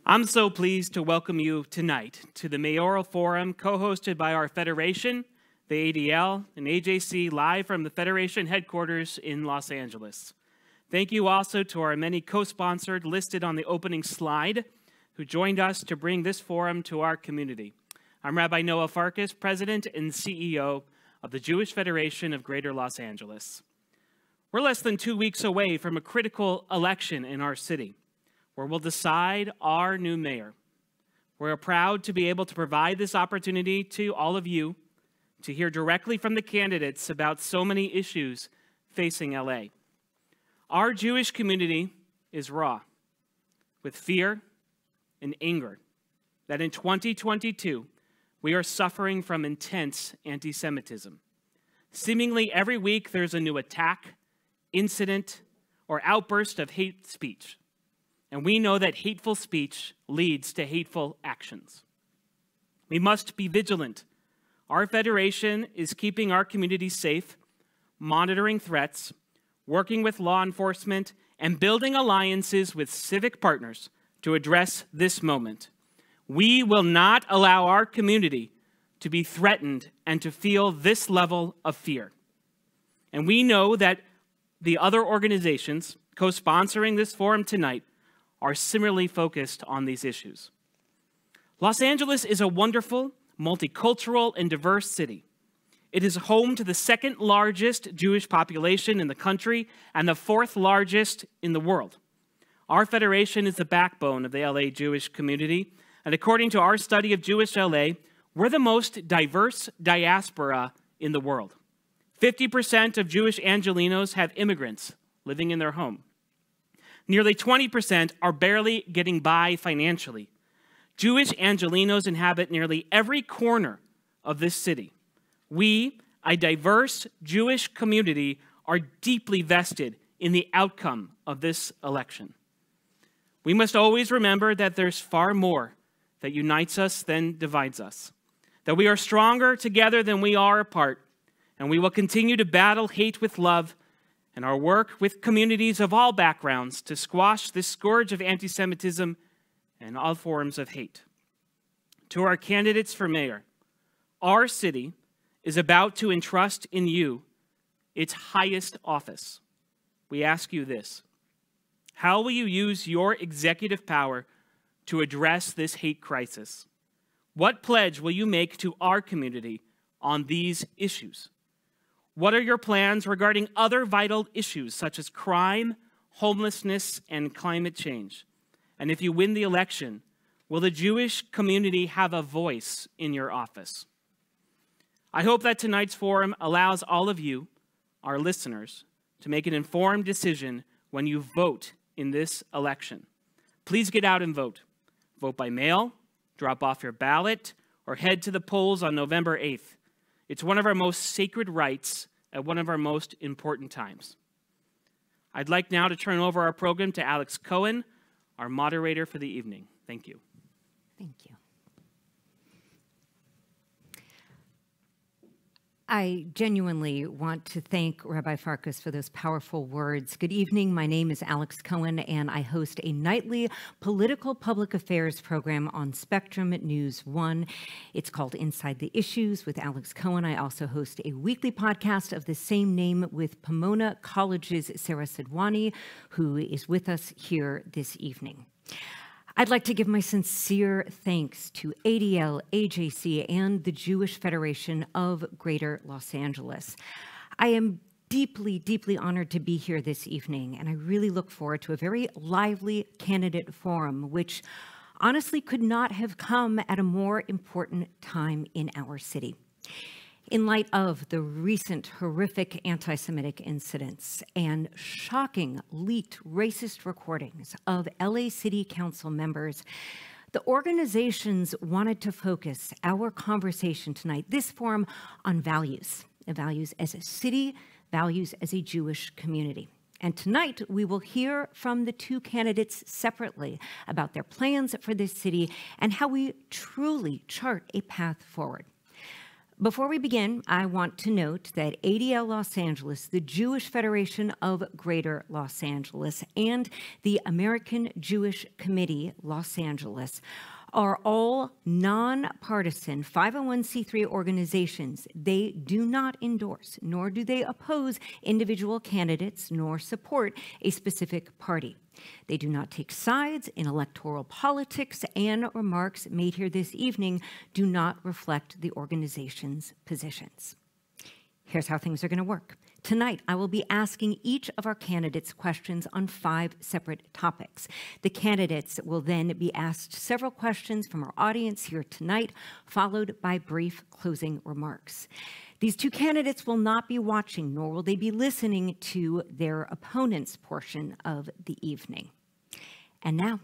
I'm so pleased to welcome you tonight to the Mayoral Forum, co-hosted by our Federation, the ADL, and AJC, live from the Federation headquarters in Los Angeles. Thank you also to our many co-sponsored listed on the opening slide who joined us to bring this forum to our community. I'm Rabbi Noah Farkas, President and CEO of the Jewish Federation of Greater Los Angeles. We're less than 2 weeks away from a critical election in our city, where we'll decide our new mayor. We're proud to be able to provide this opportunity to all of you to hear directly from the candidates about so many issues facing LA. Our Jewish community is raw, with fear and anger that in 2022, we are suffering from intense anti-Semitism. Seemingly every week, there's a new attack, incident, or outburst of hate speech. And we know that hateful speech leads to hateful actions. We must be vigilant. Our federation is keeping our community safe, monitoring threats, working with law enforcement, and building alliances with civic partners to address this moment. We will not allow our community to be threatened and to feel this level of fear. And we know that the other organizations co-sponsoring this forum tonight are similarly focused on these issues. Los Angeles is a wonderful, multicultural, and diverse city. It is home to the second largest Jewish population in the country and the fourth largest in the world. Our federation is the backbone of the LA Jewish community, and according to our study of Jewish LA, we're the most diverse diaspora in the world. 50% of Jewish Angelenos have immigrants living in their home. Nearly 20% are barely getting by financially. Jewish Angelenos inhabit nearly every corner of this city. We, a diverse Jewish community, are deeply vested in the outcome of this election. We must always remember that there's far more that unites us than divides us, that we are stronger together than we are apart, and we will continue to battle hate with love and our work with communities of all backgrounds to squash this scourge of anti-Semitism and all forms of hate. To our candidates for mayor, our city is about to entrust in you its highest office. We ask you this: how will you use your executive power to address this hate crisis? What pledge will you make to our community on these issues? What are your plans regarding other vital issues such as crime, homelessness, and climate change? And if you win the election, will the Jewish community have a voice in your office? I hope that tonight's forum allows all of you, our listeners, to make an informed decision when you vote in this election. Please get out and vote. Vote by mail, drop off your ballot, or head to the polls on November 8th. It's one of our most sacred rights at one of our most important times. I'd like now to turn over our program to Alex Cohen, our moderator for the evening. Thank you. Thank you. I genuinely want to thank Rabbi Farkas for those powerful words. Good evening. My name is Alex Cohen, and I host a nightly political public affairs program on Spectrum News 1. It's called Inside the Issues with Alex Cohen. I also host a weekly podcast of the same name with Pomona College's Sarah Sidwani, who is with us here this evening. I'd like to give my sincere thanks to ADL, AJC, and the Jewish Federation of Greater Los Angeles. I am deeply, deeply honored to be here this evening, and I really look forward to a very lively candidate forum, which honestly could not have come at a more important time in our city. In light of the recent horrific anti-Semitic incidents and shocking leaked racist recordings of LA City Council members, the organizations wanted to focus our conversation tonight, this forum, on values as a city, values as a Jewish community. And tonight, we will hear from the two candidates separately about their plans for this city and how we truly chart a path forward. Before we begin, I want to note that ADL Los Angeles, the Jewish Federation of Greater Los Angeles, and the American Jewish Committee Los Angeles are all nonpartisan 501c3 organizations. They do not endorse, nor do they oppose individual candidates, nor support a specific party. They do not take sides in electoral politics, and remarks made here this evening do not reflect the organization's positions. Here's how things are going to work. Tonight, I will be asking each of our candidates questions on 5 separate topics. The candidates will then be asked several questions from our audience here tonight, followed by brief closing remarks. These 2 candidates will not be watching, nor will they be listening to their opponent's portion of the evening. And now,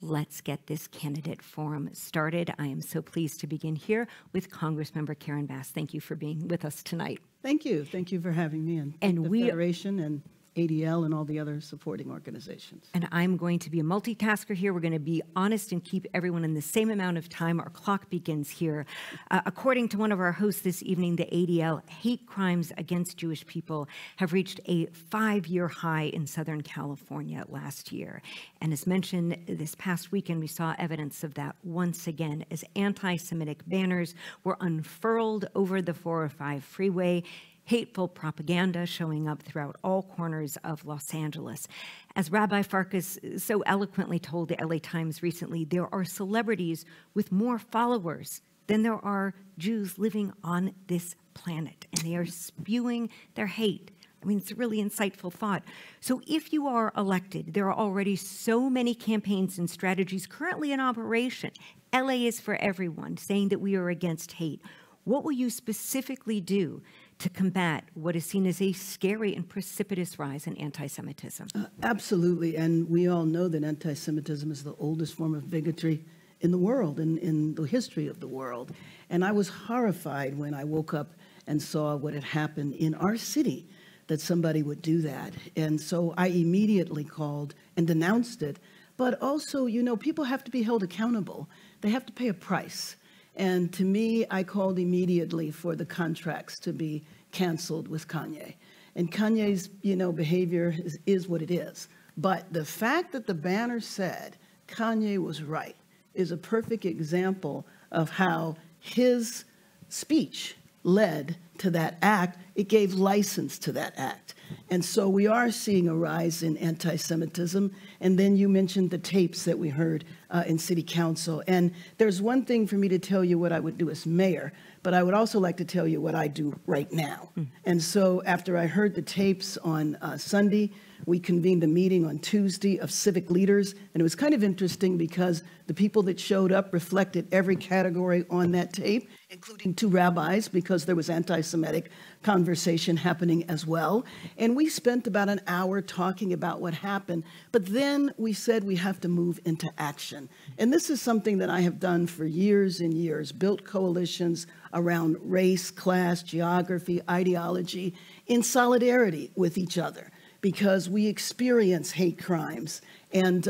let's get this candidate forum started. I am so pleased to begin here with Congressmember Karen Bass. Thank you for being with us tonight. Thank you. Thank you for having me, and the Federation and ADL and all the other supporting organizations. And I'm going to be a multitasker here. We're going to be honest and keep everyone in the same amount of time. Our clock begins here. According to one of our hosts this evening, the ADL, hate crimes against Jewish people have reached a 5-year high in Southern California last year. And as mentioned, this past weekend, we saw evidence of that once again as anti-Semitic banners were unfurled over the 405 freeway, hateful propaganda showing up throughout all corners of Los Angeles. As Rabbi Farkas so eloquently told the LA Times recently, there are celebrities with more followers than there are Jews living on this planet, and they are spewing their hate. I mean, it's a really insightful thought. So if you are elected, there are already so many campaigns and strategies currently in operation. LA is for everyone, saying that we are against hate. What will you specifically do to combat what is seen as a scary and precipitous rise in anti-Semitism? Absolutely, and we all know that anti-Semitism is the oldest form of bigotry in the world, in the history of the world. And I was horrified when I woke up and saw what had happened in our city, that somebody would do that. And so I immediately called and denounced it. But also, you know, people have to be held accountable. They have to pay a price. And to me, I called immediately for the contracts to be canceled with Kanye. And Kanye's, you know, behavior is what it is. But the fact that the banner said Kanye was right is a perfect example of how his speech led to that act. It gave license to that act. And so we are seeing a rise in anti-Semitism. And then you mentioned the tapes that we heard in City Council. And there's one thing for me to tell you what I would do as mayor, but I would also like to tell you what I do right now. And so after I heard the tapes on Sunday, we convened a meeting on Tuesday of civic leaders. And it was kind of interesting because the people that showed up reflected every category on that tape, including 2 rabbis, because there was anti-Semitic conversation happening as well. And we spent about an hour talking about what happened. But then we said we have to move into action. And this is something that I have done for years and years, built coalitions around race, class, geography, ideology, in solidarity with each other, because we experience hate crimes. And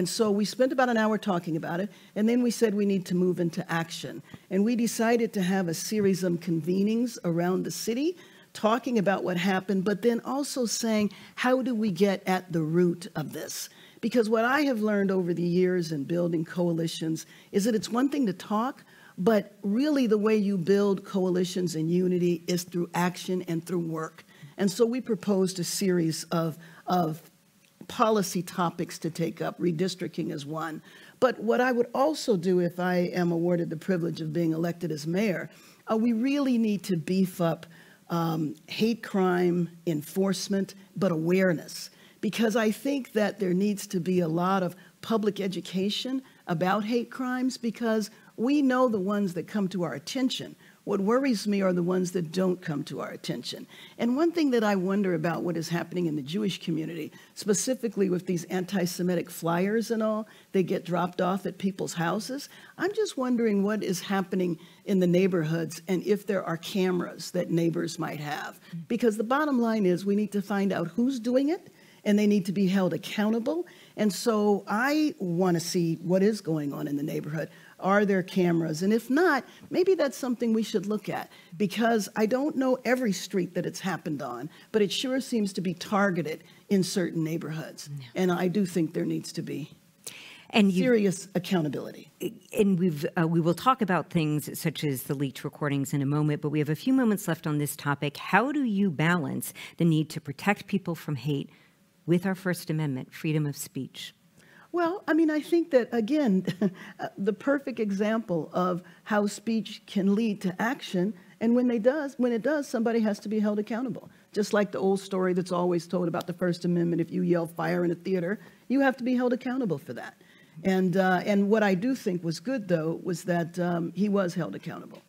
so we spent about an hour talking about it, and then we said we need to move into action. And we decided to have a series of convenings around the city, talking about what happened, but then also saying, how do we get at the root of this? Because what I have learned over the years in building coalitions is that it's one thing to talk, but really the way you build coalitions and unity is through action and through work. And so we proposed a series of policy topics to take up. Redistricting is one. But what I would also do if I am awarded the privilege of being elected as mayor, we really need to beef up hate crime enforcement, but awareness. Because I think that there needs to be a lot of public education about hate crimes, because we know the ones that come to our attention. What worries me are the ones that don't come to our attention. And one thing that I wonder about what is happening in the Jewish community, specifically with these anti-Semitic flyers and all, they get dropped off at people's houses. I'm just wondering what is happening in the neighborhoods and if there are cameras that neighbors might have. Because the bottom line is we need to find out who's doing it, and they need to be held accountable. And so I want to see what is going on in the neighborhood. Are there cameras? And if not, maybe that's something we should look at, because I don't know every street that it's happened on, but it sure seems to be targeted in certain neighborhoods. Yeah. And I do think there needs to be serious accountability. And we will talk about things such as the leaked recordings in a moment, but we have a few moments left on this topic. How do you balance the need to protect people from hate with our First Amendment, freedom of speech? Well, I mean, I think that, again, the perfect example of how speech can lead to action, and when it does, somebody has to be held accountable. Just like the old story that's always told about the First Amendment, if you yell fire in a theater, you have to be held accountable for that. And what I do think was good, though, was that he was held accountable.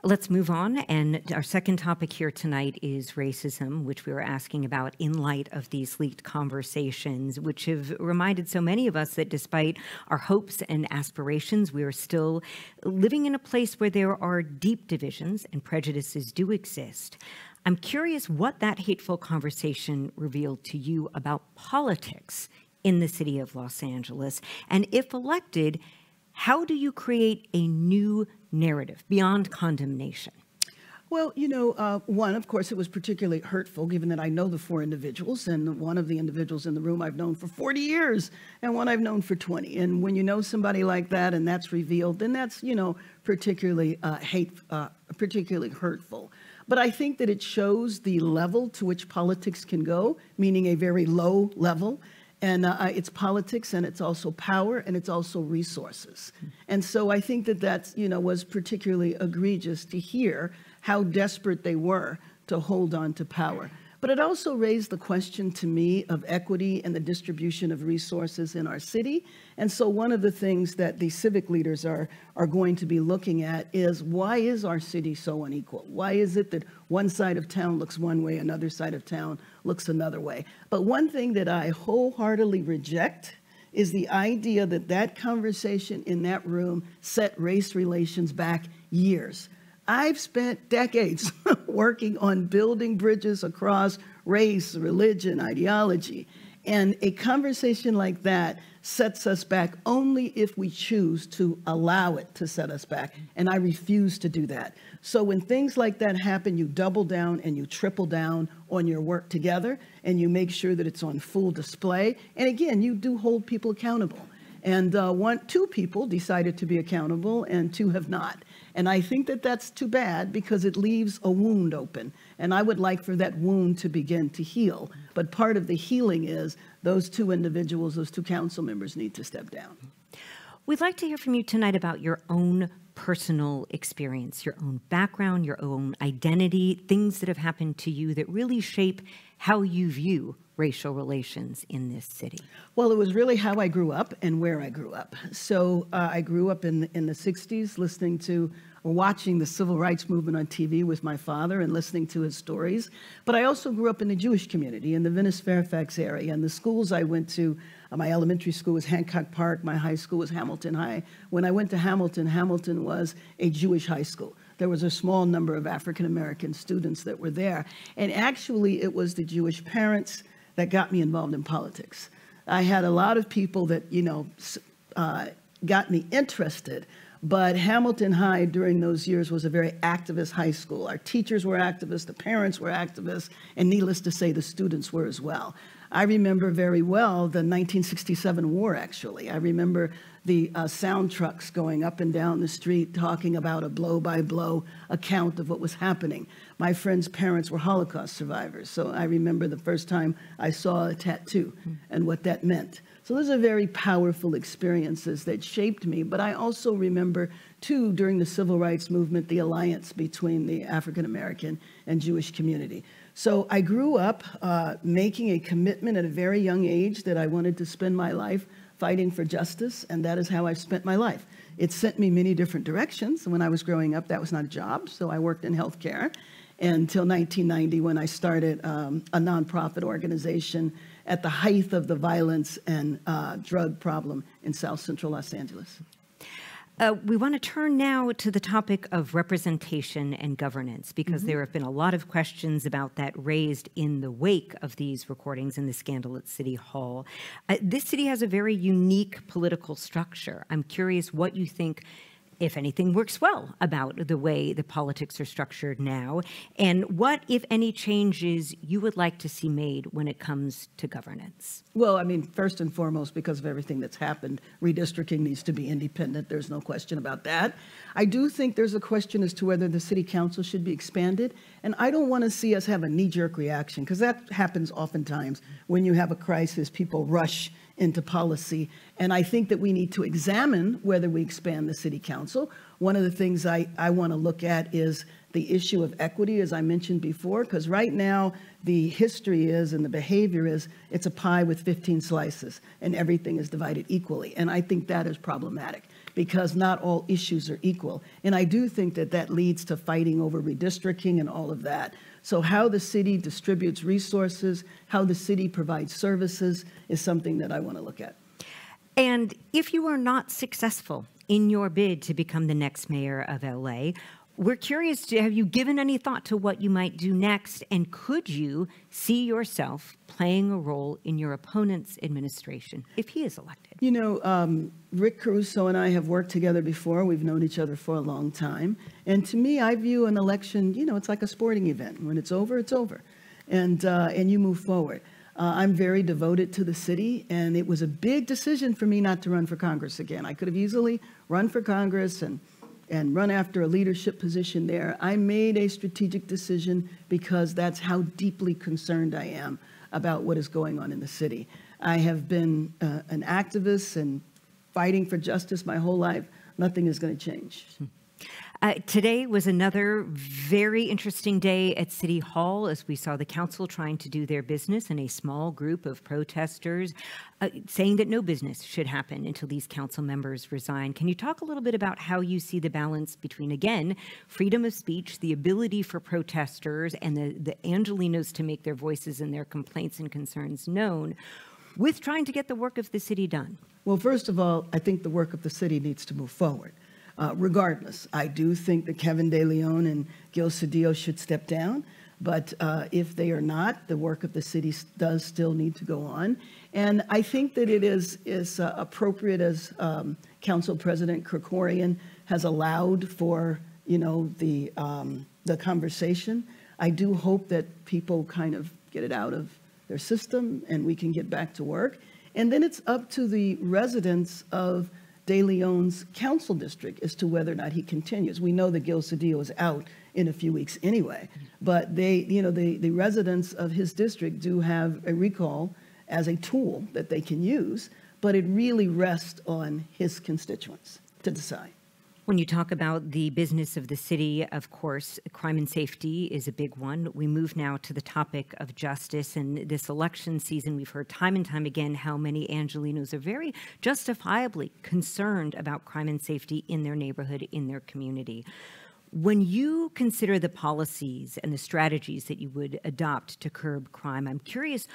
Let's move on. And our second topic here tonight is racism, which we were asking about in light of these leaked conversations, which have reminded so many of us that despite our hopes and aspirations, we are still living in a place where there are deep divisions and prejudices do exist. I'm curious what that hateful conversation revealed to you about politics in the city of Los Angeles. And if elected, how do you create a new narrative beyond condemnation? Well, you know, one, of course, it was particularly hurtful, given that I know the four individuals, and one of the individuals in the room I've known for 40 years, and one I've known for 20. And when you know somebody like that and that's revealed, then that's, you know, particularly particularly hurtful. But I think that it shows the level to which politics can go, meaning a very low level. And it's politics, and it's also power, and it's also resources. And so I think that that's, you know, was particularly egregious to hear how desperate they were to hold on to power. But it also raised the question to me of equity and the distribution of resources in our city. And so one of the things that the civic leaders are going to be looking at is, why is our city so unequal? Why is it that one side of town looks one way, another side of town looks another way? But one thing that I wholeheartedly reject is the idea that that conversation in that room set race relations back years. I've spent decades working on building bridges across race, religion, ideology. And a conversation like that sets us back only if we choose to allow it to set us back. And I refuse to do that. So when things like that happen, you double down and you triple down on your work together, and you make sure that it's on full display. And again, you do hold people accountable. And two people decided to be accountable, and two have not. And I think that that's too bad, because it leaves a wound open. And I would like for that wound to begin to heal. But part of the healing is those two individuals, those two council members, need to step down. We'd like to hear from you tonight about your own personal experience, your own background, your own identity, things that have happened to you that really shape how you view racial relations in this city. Well, it was really how I grew up and where I grew up. So I grew up in the 60s listening to or watching the civil rights movement on TV with my father and listening to his stories. But I also grew up in the Jewish community in the Venice-Fairfax area. And the schools I went to, my elementary school was Hancock Park, my high school was Hamilton High. When I went to Hamilton, Hamilton was a Jewish high school. There was a small number of African-American students that were there. And actually, it was the Jewish parents that got me involved in politics. I had a lot of people that, you know, got me interested, but Hamilton High during those years was a very activist high school. Our teachers were activists, the parents were activists, and needless to say, the students were as well. I remember very well the 1967 war, actually. I remember the sound trucks going up and down the street talking about a blow-by-blow account of what was happening. My friends' parents were Holocaust survivors, so I remember the first time I saw a tattoo and what that meant. So those are very powerful experiences that shaped me, but I also remember, too, during the civil rights movement, the alliance between the African-American and Jewish community. So I grew up making a commitment at a very young age that I wanted to spend my life fighting for justice, and that is how I've spent my life. It sent me many different directions. When I was growing up, that was not a job, so I worked in healthcare until 1990 when I started a nonprofit organization at the height of the violence and drug problem in South Central Los Angeles. We want to turn now to the topic of representation and governance, because there have been a lot of questions about that raised in the wake of these recordings and the scandal at City Hall. This city has a very unique political structure. I'm curious what you think, if anything, works well about the way the politics are structured now, and what, if any, changes you would like to see made when it comes to governance. Well, I mean, first and foremost, because of everything that's happened, redistricting needs to be independent. There's no question about that. I do think there's a question as to whether the city council should be expanded, and I don't want to see us have a knee-jerk reaction, because that happens oftentimes when you have a crisis. People rush into policy, and I think that we need to examine whether we expand the city council. One of the things I want to look at is the issue of equity, as I mentioned before, because right now the history is and the behavior is it's a pie with 15 slices and everything is divided equally, and I think that is problematic because not all issues are equal, and I do think that that leads to fighting over redistricting and all of that. So how the city distributes resources, how the city provides services is something that I want to look at. And if you are not successful in your bid to become the next mayor of LA, we're curious, have you given any thought to what you might do next? And could you see yourself playing a role in your opponent's administration if he is elected? You know, Rick Caruso and I have worked together before. We've known each other for a long time. And to me, I view an election, you know, it's like a sporting event. When it's over, it's over. And you move forward. I'm very devoted to the city, and it was a big decision for me not to run for Congress again. I could have easily run for Congress and run after a leadership position there. I made a strategic decision because that's how deeply concerned I am about what is going on in the city. I have been an activist and fighting for justice my whole life. Nothing is going to change. Today was another very interesting day at City Hall as we saw the council trying to do their business and a small group of protesters saying that no business should happen until these council members resign. Can you talk a little bit about how you see the balance between, again, freedom of speech, the ability for protesters and the Angelenos to make their voices and their complaints and concerns known, with trying to get the work of the city done? Well, first of all, I think the work of the city needs to move forward. Regardless, I do think that Kevin De Leon and Gil Cedillo should step down, but if they are not, the work of the city does still need to go on. And I think that it is appropriate, as Council President Krikorian has allowed for, you know, the conversation. I do hope that people kind of get it out of their system and we can get back to work. And then it's up to the residents of De Leon's council district as to whether or not he continues. We know that Gil Cedillo is out in a few weeks anyway, but they, you know, the residents of his district do have a recall as a tool that they can use, but it really rests on his constituents to decide. When you talk about the business of the city, of course, crime and safety is a big one. We move now to the topic of justice. And this election season, we've heard time and time again how many Angelenos are very justifiably concerned about crime and safety in their neighborhood, in their community. When you consider the policies and the strategies that you would adopt to curb crime, I'm curious,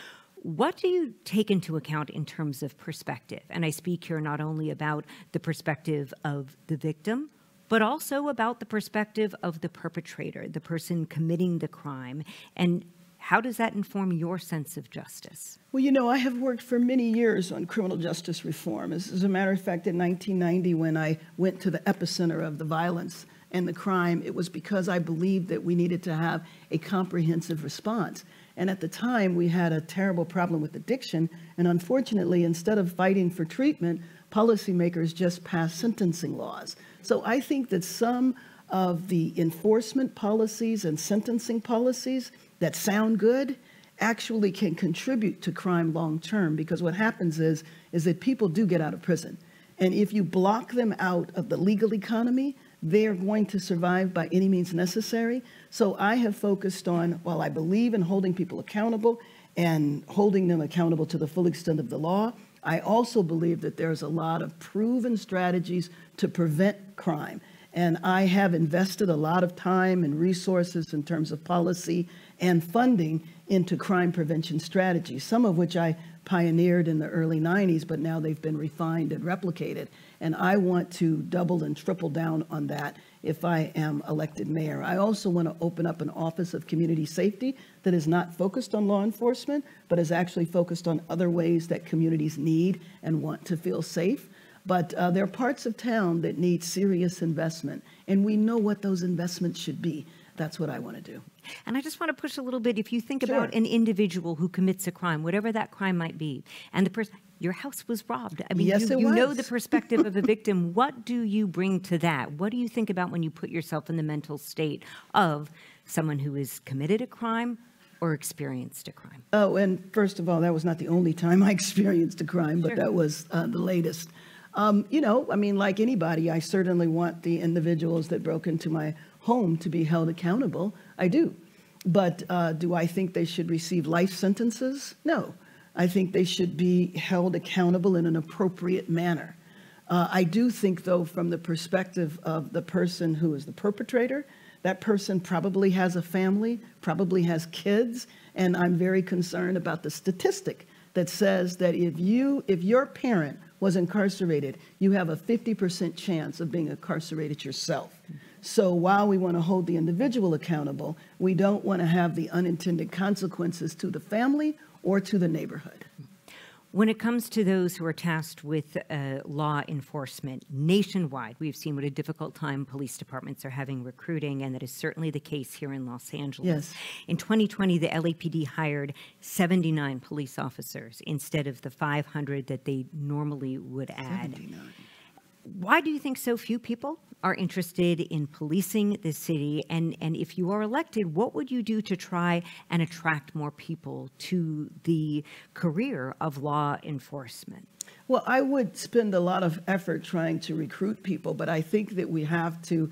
what do you take into account in terms of perspective? And I speak here not only about the perspective of the victim, but also about the perspective of the perpetrator, the person committing the crime. And how does that inform your sense of justice? Well, you know, I have worked for many years on criminal justice reform. As a matter of fact, in 1990, when I went to the epicenter of the violence and the crime, it was because I believed that we needed to have a comprehensive response. And at the time, we had a terrible problem with addiction. And unfortunately, instead of fighting for treatment, policymakers just passed sentencing laws. So I think that some of the enforcement policies and sentencing policies that sound good actually can contribute to crime long term, because what happens is that people do get out of prison. And if you block them out of the legal economy, they're going to survive by any means necessary. So I have focused on, while I believe in holding people accountable and holding them accountable to the full extent of the law, I also believe that there's a lot of proven strategies to prevent crime. And I have invested a lot of time and resources in terms of policy and funding into crime prevention strategies, some of which I pioneered in the early 90s, but now they've been refined and replicated. And I want to double and triple down on that if I am elected mayor. I also want to open up an office of community safety that is not focused on law enforcement, but is actually focused on other ways that communities need and want to feel safe. But there are parts of town that need serious investment, and we know what those investments should be. That's what I want to do. And I just want to push a little bit. If you think about an individual who commits a crime, whatever that crime might be, and the person, your house was robbed. I mean, yes, you know the perspective of a victim. What do you bring to that? What do you think about when you put yourself in the mental state of someone who has committed a crime or experienced a crime? Oh, and first of all, that was not the only time I experienced a crime, but that was the latest. You know, I mean, like anybody, I certainly want the individuals that broke into my home to be held accountable. I do. But do I think they should receive life sentences? No. I think they should be held accountable in an appropriate manner. I do think, though, from the perspective of the person who is the perpetrator, that person probably has a family, probably has kids, and I'm very concerned about the statistic that says that if your parent was incarcerated, you have a 50% chance of being incarcerated yourself. So while we want to hold the individual accountable, we don't want to have the unintended consequences to the family or to the neighborhood. When it comes to those who are tasked with law enforcement nationwide, we've seen what a difficult time police departments are having recruiting, and that is certainly the case here in Los Angeles. Yes. In 2020, the LAPD hired 79 police officers instead of the 500 that they normally would add. 79. Why do you think so few people are interested in policing the city? And if you are elected, what would you do to try and attract more people to the career of law enforcement? Well, I would spend a lot of effort trying to recruit people, but I think that we have to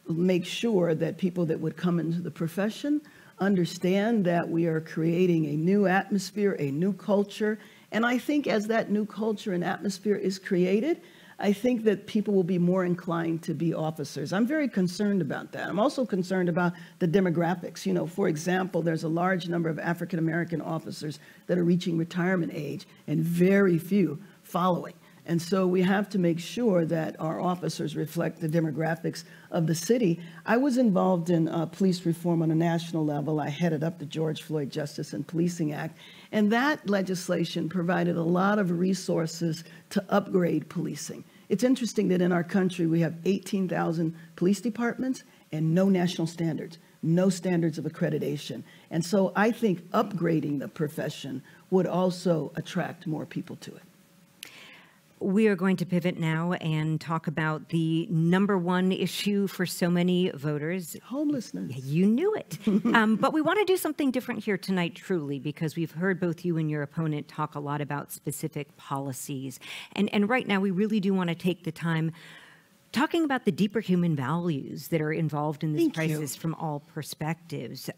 make sure that people that would come into the profession understand that we are creating a new atmosphere, a new culture. And I think as that new culture and atmosphere is created, I think that people will be more inclined to be officers. I'm very concerned about that. I'm also concerned about the demographics. You know, for example, there's a large number of African-American officers that are reaching retirement age and very few following. And so we have to make sure that our officers reflect the demographics of the city. I was involved in police reform on a national level. I headed up the George Floyd Justice and Policing Act. And that legislation provided a lot of resources to upgrade policing. It's interesting that in our country, we have 18,000 police departments and no national standards, no standards of accreditation. And so I think upgrading the profession would also attract more people to it. We are going to pivot now and talk about the #1 issue for so many voters. Homelessness. You knew it. But we want to do something different here tonight, truly, because we've heard both you and your opponent talk a lot about specific policies. And right now, we really do want to take the time talking about the deeper human values that are involved in this crisis from all perspectives.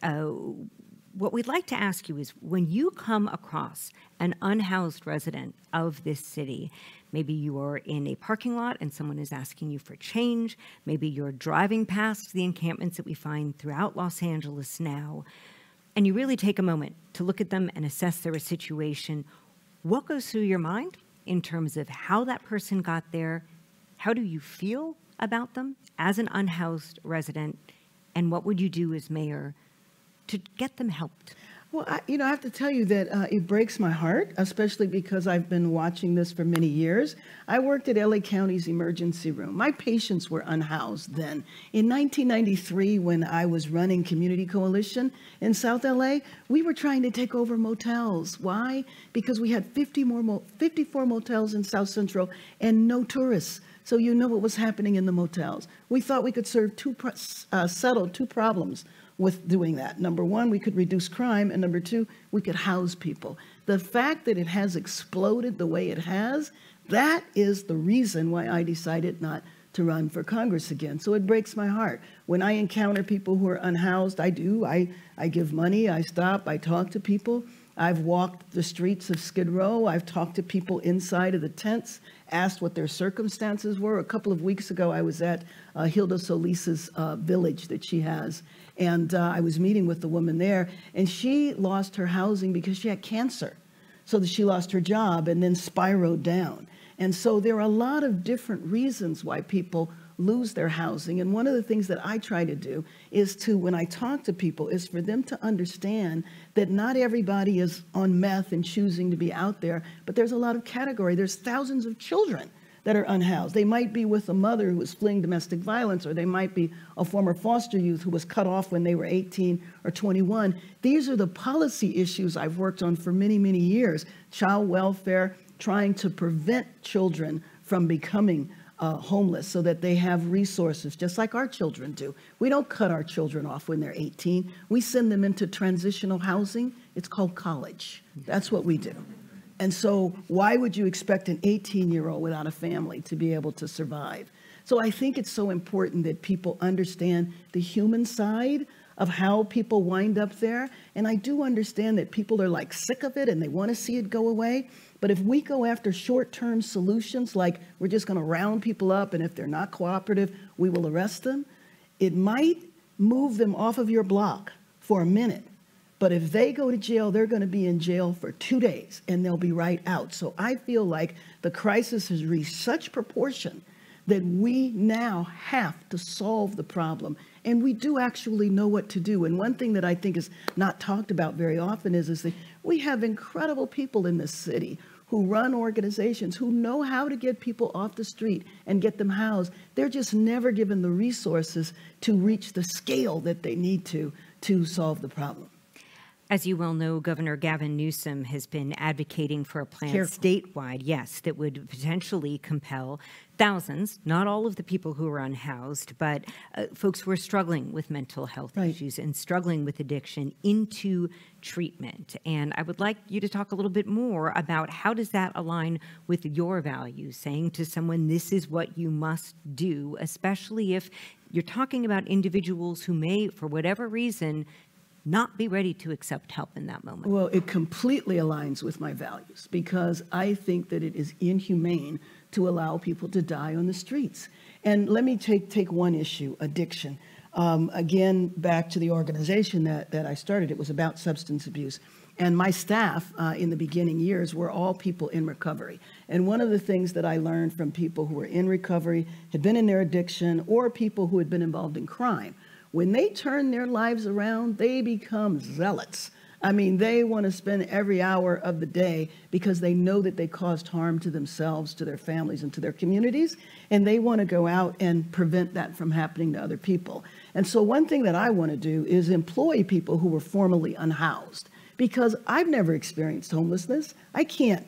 What we'd like to ask you is, when you come across an unhoused resident of this city, maybe you are in a parking lot and someone is asking you for change, maybe you're driving past the encampments that we find throughout Los Angeles now, and you really take a moment to look at them and assess their situation, what goes through your mind in terms of how that person got there? How do you feel about them as an unhoused resident? And what would you do as mayor to get them helped? Well, I have to tell you that it breaks my heart, especially because I've been watching this for many years. I worked at LA County's emergency room. My patients were unhoused then. In 1993, when I was running Community Coalition in South LA, we were trying to take over motels. Why? Because we had 54 motels in South Central and no tourists. So you know what was happening in the motels. We thought we could settle two problems with doing that. Number one, we could reduce crime, and number two, we could house people. The fact that it has exploded the way it has, that is the reason why I decided not to run for Congress again. So it breaks my heart. When I encounter people who are unhoused, I give money, I stop, I talk to people. I've walked the streets of Skid Row. I've talked to people inside of the tents, asked what their circumstances were. A couple of weeks ago, I was at Hilda Solis's village that she has, and I was meeting with the woman there, and she lost her housing because she had cancer. so that she lost her job and then spiraled down. And so there are a lot of different reasons why people lose their housing. And one of the things that I try to do is to, when I talk to people, is for them to understand that not everybody is on meth and choosing to be out there, but there's a lot of category. There's thousands of children that are unhoused. They might be with a mother who is fleeing domestic violence, or they might be a former foster youth who was cut off when they were 18 or 21. These are the policy issues I've worked on for many, many years. Child welfare, trying to prevent children from becoming homeless so that they have resources, just like our children do. We don't cut our children off when they're 18. We send them into transitional housing. It's called college. That's what we do. And so why would you expect an 18-year-old without a family to be able to survive? So I think it's so important that people understand the human side of how people wind up there. And I do understand that people are like sick of it and they want to see it go away. But if we go after short-term solutions, like we're just going to round people up, and if they're not cooperative, we will arrest them, it might move them off of your block for a minute. But if they go to jail, they're going to be in jail for 2 days, and they'll be right out. So I feel like the crisis has reached such proportion that we now have to solve the problem. And we do actually know what to do. And one thing that I think is not talked about very often is that we have incredible people in this city who run organizations, who know how to get people off the street and get them housed. They're just never given the resources to reach the scale that they need to solve the problem. As you well know, Governor Gavin Newsom has been advocating for a plan statewide, yes, that would potentially compel thousands, not all of the people who are unhoused, but folks who are struggling with mental health issues and struggling with addiction into treatment. And I would like you to talk a little bit more about how does that align with your values, saying to someone, this is what you must do, especially if you're talking about individuals who may, for whatever reason, not be ready to accept help in that moment. Well, it completely aligns with my values, because I think that it is inhumane to allow people to die on the streets. And let me take one issue, addiction. Again, back to the organization that I started, it was about substance abuse. And my staff in the beginning years were all people in recovery. And one of the things that I learned from people who were in recovery, had been in their addiction, or people who had been involved in crime, when they turn their lives around, they become zealots. I mean, they want to spend every hour of the day because they know that they caused harm to themselves, to their families, and to their communities, and they want to go out and prevent that from happening to other people. And so one thing that I want to do is employ people who were formerly unhoused, because I've never experienced homelessness. I can't,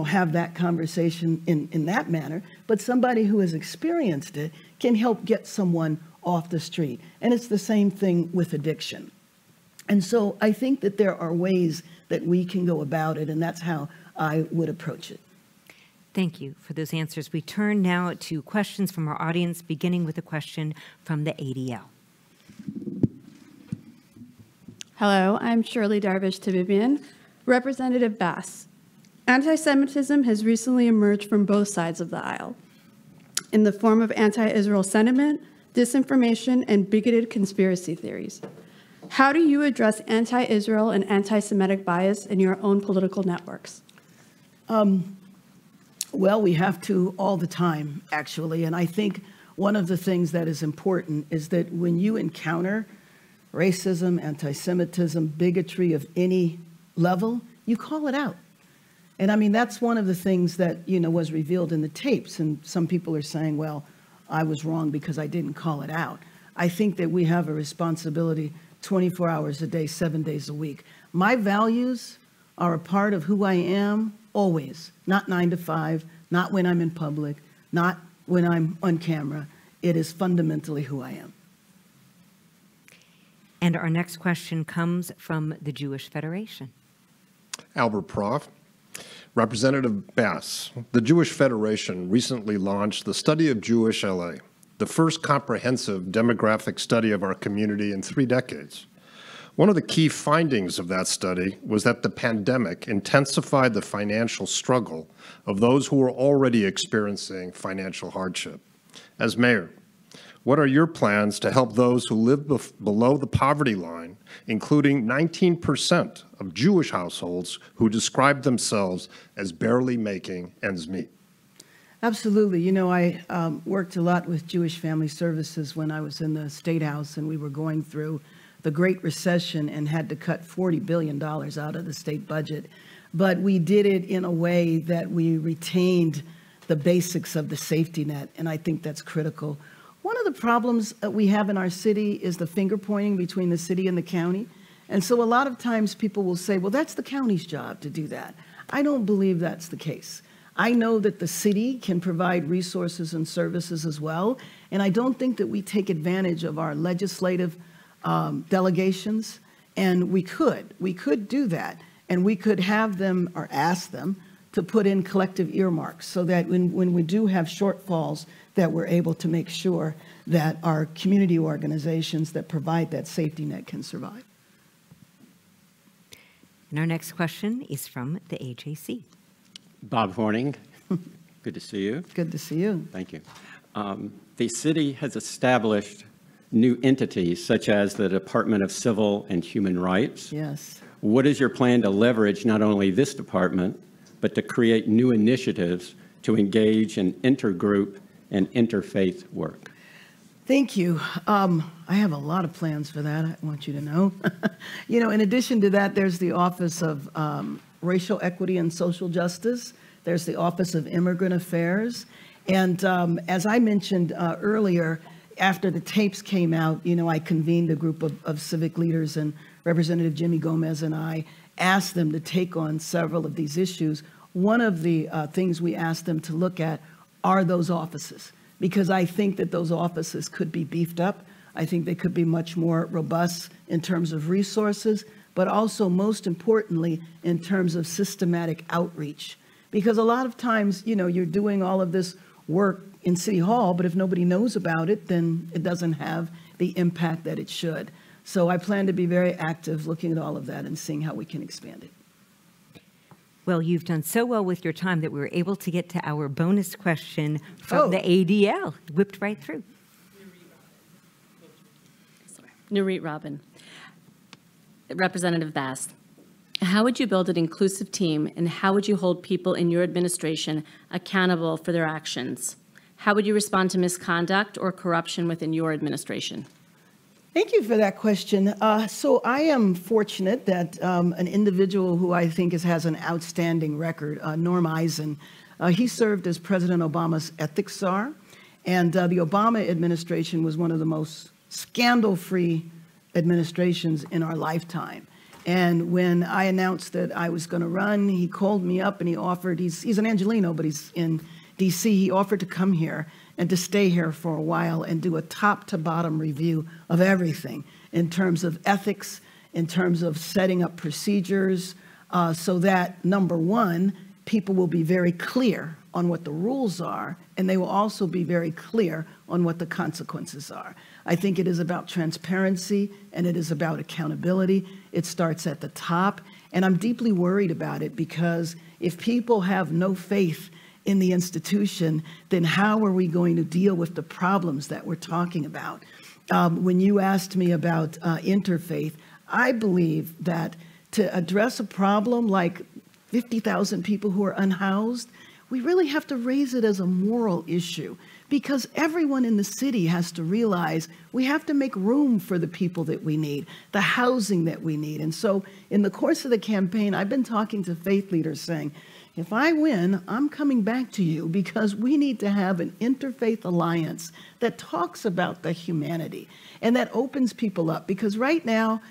have that conversation in that manner, but somebody who has experienced it can help get someone off the street. And it's the same thing with addiction. And so I think that there are ways that we can go about it, and that's how I would approach it. Thank you for those answers. We turn now to questions from our audience, beginning with a question from the ADL. Hello, I'm Shirley Darvish-Tabibian. Representative Bass, anti-Semitism has recently emerged from both sides of the aisle in the form of anti-Israel sentiment, disinformation, and bigoted conspiracy theories. How do you address anti-Israel and anti-Semitic bias in your own political networks? Well, we have to all the time, actually. And I think one of the things that is important is that when you encounter racism, anti-Semitism, bigotry of any level, you call it out. And I mean, that's one of the things that, was revealed in the tapes. And some people are saying, well, I was wrong because I didn't call it out. I think that we have a responsibility 24 hours a day, 7 days a week. My values are a part of who I am always, not 9 to 5, not when I'm in public, not when I'm on camera. It is fundamentally who I am. And our next question comes from the Jewish Federation. Albert Prof. Representative Bass, the Jewish Federation recently launched the Study of Jewish LA, the first comprehensive demographic study of our community in 3 decades. One of the key findings of that study was that the pandemic intensified the financial struggle of those who were already experiencing financial hardship. As mayor, What are your plans to help those who live below the poverty line, including 19% of Jewish households who describe themselves as barely making ends meet? Absolutely. You know, I worked a lot with Jewish Family Services when I was in the State House, and we were going through the Great Recession and had to cut $40 billion out of the state budget. But we did it in a way that we retained the basics of the safety net, and I think that's critical. One of the problems that we have in our city is the finger pointing between the city and the county. And so a lot of times people will say, well, that's the county's job to do that. I don't believe that's the case. I know that the city can provide resources and services as well, and I don't think that we take advantage of our legislative delegations, and we could do that, and we could have them or ask them to put in collective earmarks so that when we do have shortfalls, that we're able to make sure that our community organizations that provide that safety net can survive. And our next question is from the AJC. Bob Horning, good to see you. Good to see you. Thank you. The city has established new entities such as the Department of Civil and Human Rights. Yes. What is your plan to leverage not only this department, but to create new initiatives to engage in intergroup and interfaith work? Thank you. I have a lot of plans for that, I want you to know. You know, in addition to that, there's the Office of Racial Equity and Social Justice. There's the Office of Immigrant Affairs. And as I mentioned earlier, after the tapes came out, you know, I convened a group of civic leaders, and Representative Jimmy Gomez and I asked them to take on several of these issues. One of the things we asked them to look at are those offices, because I think that those offices could be beefed up. I think they could be much more robust in terms of resources, but also most importantly, in terms of systematic outreach. Because a lot of times, you know, you're doing all of this work in City Hall, but if nobody knows about it, then it doesn't have the impact that it should. So I plan to be very active looking at all of that and seeing how we can expand it. Well, you've done so well with your time that we were able to get to our bonus question from the ADL. Whipped right through. Nurit Robin. Representative Bass, how would you build an inclusive team, and how would you hold people in your administration accountable for their actions? How would you respond to misconduct or corruption within your administration? Thank you for that question. So I am fortunate that an individual who I think has an outstanding record, Norm Eisen, he served as President Obama's ethics czar, and the Obama administration was one of the most scandal-free administrations in our lifetime. And when I announced that I was going to run, he called me up and he offered, he's an Angelino, but he's in D.C., he offered to come here and to stay here for a while and do a top-to-bottom review of everything in terms of ethics, in terms of setting up procedures, so that, number one, people will be very clear on what the rules are, and they will also be very clear on what the consequences are. I think it is about transparency, and it is about accountability. It starts at the top, and I'm deeply worried about it, because if people have no faith in the institution, then how are we going to deal with the problems that we're talking about? When you asked me about interfaith, I believe that to address a problem like 50,000 people who are unhoused, we really have to raise it as a moral issue, because everyone in the city has to realize we have to make room for the people that we need, the housing that we need. And so in the course of the campaign, I've been talking to faith leaders saying, if I win, I'm coming back to you, because we need to have an interfaith alliance that talks about the humanity and that opens people up. Because right now,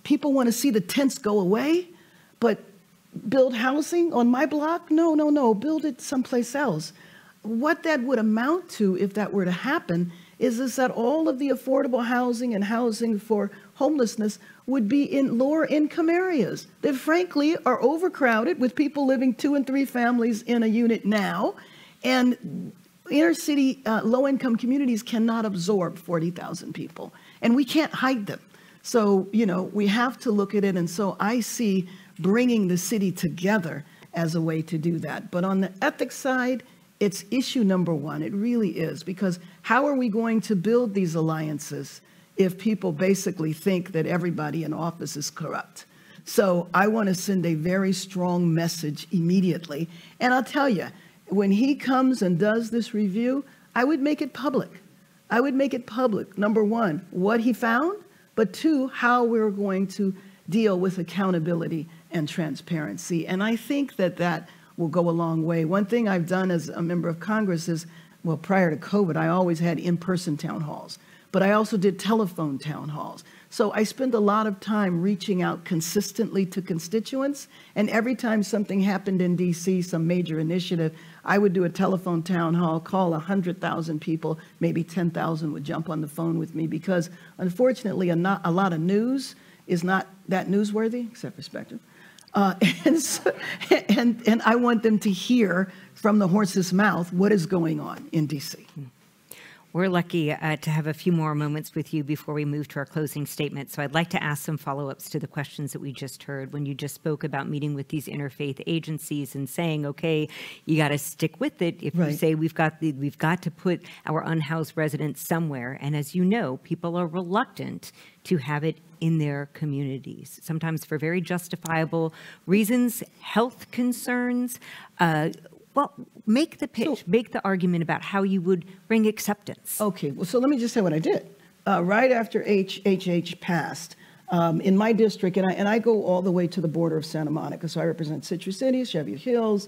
people want to see the tents go away, but build housing on my block? No, no, no, build it someplace else. What that would amount to, if that were to happen, is that all of the affordable housing and housing for homelessness would be in lower income areas that frankly are overcrowded with people living 2 and 3 families in a unit now. And inner city low income communities cannot absorb 40,000 people, and we can't hide them. So, you know, we have to look at it. And so I see bringing the city together as a way to do that. But on the ethics side, It's issue number one. It really is, because how are we going to build these alliances if people basically think that everybody in office is corrupt? So I want to send a very strong message immediately. And I'll tell you, when he comes and does this review, I would make it public. I would make it public, number one, what he found, but two, how we're going to deal with accountability and transparency. And I think that that will go a long way. One thing I've done as a member of Congress is, well, prior to COVID, I always had in-person town halls, but I also did telephone town halls. So I spend a lot of time reaching out consistently to constituents, and every time something happened in DC, some major initiative, I would do a telephone town hall, call 100,000 people, maybe 10,000 would jump on the phone with me, because unfortunately a lot of news is not that newsworthy, except for Spectrum. And I want them to hear from the horse's mouth what is going on in DC. We're lucky to have a few more moments with you before we move to our closing statement. So I'd like to ask some follow-ups to the questions that we just heard when you just spoke about meeting with these interfaith agencies and saying, okay, you got to stick with it. If you say we've got to put our unhoused residents somewhere, and as you know, people are reluctant to have it in their communities, sometimes for very justifiable reasons, health concerns. Well, make the pitch, make the argument about how you would bring acceptance. Okay, well, so let me just say what I did. Right after HHH passed, in my district, and I go all the way to the border of Santa Monica, so I represent Citrus City, Cheviot Hills,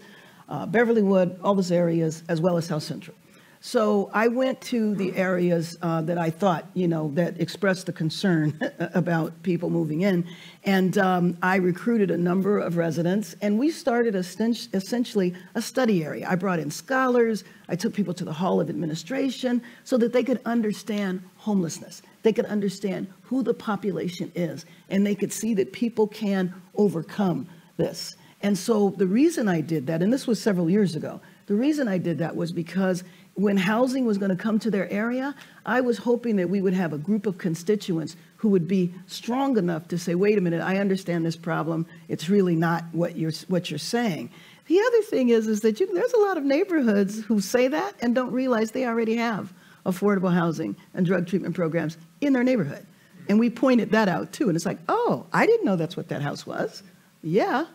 Beverlywood, all those areas, as well as South Central. So I went to the areas that I thought, that expressed the concern about people moving in. And I recruited a number of residents, and we started essentially a study area. I brought in scholars. I took people to the Hall of Administration so that they could understand homelessness. They could understand who the population is, and they could see that people can overcome this. And so the reason I did that, and this was several years ago, the reason I did that was because when housing was going to come to their area, I was hoping that we would have a group of constituents who would be strong enough to say, wait a minute, I understand this problem. It's really not what you're saying. The other thing is that there's a lot of neighborhoods who say that and don't realize they already have affordable housing and drug treatment programs in their neighborhood. And we pointed that out too. And it's like, oh, I didn't know that's what that house was. Yeah.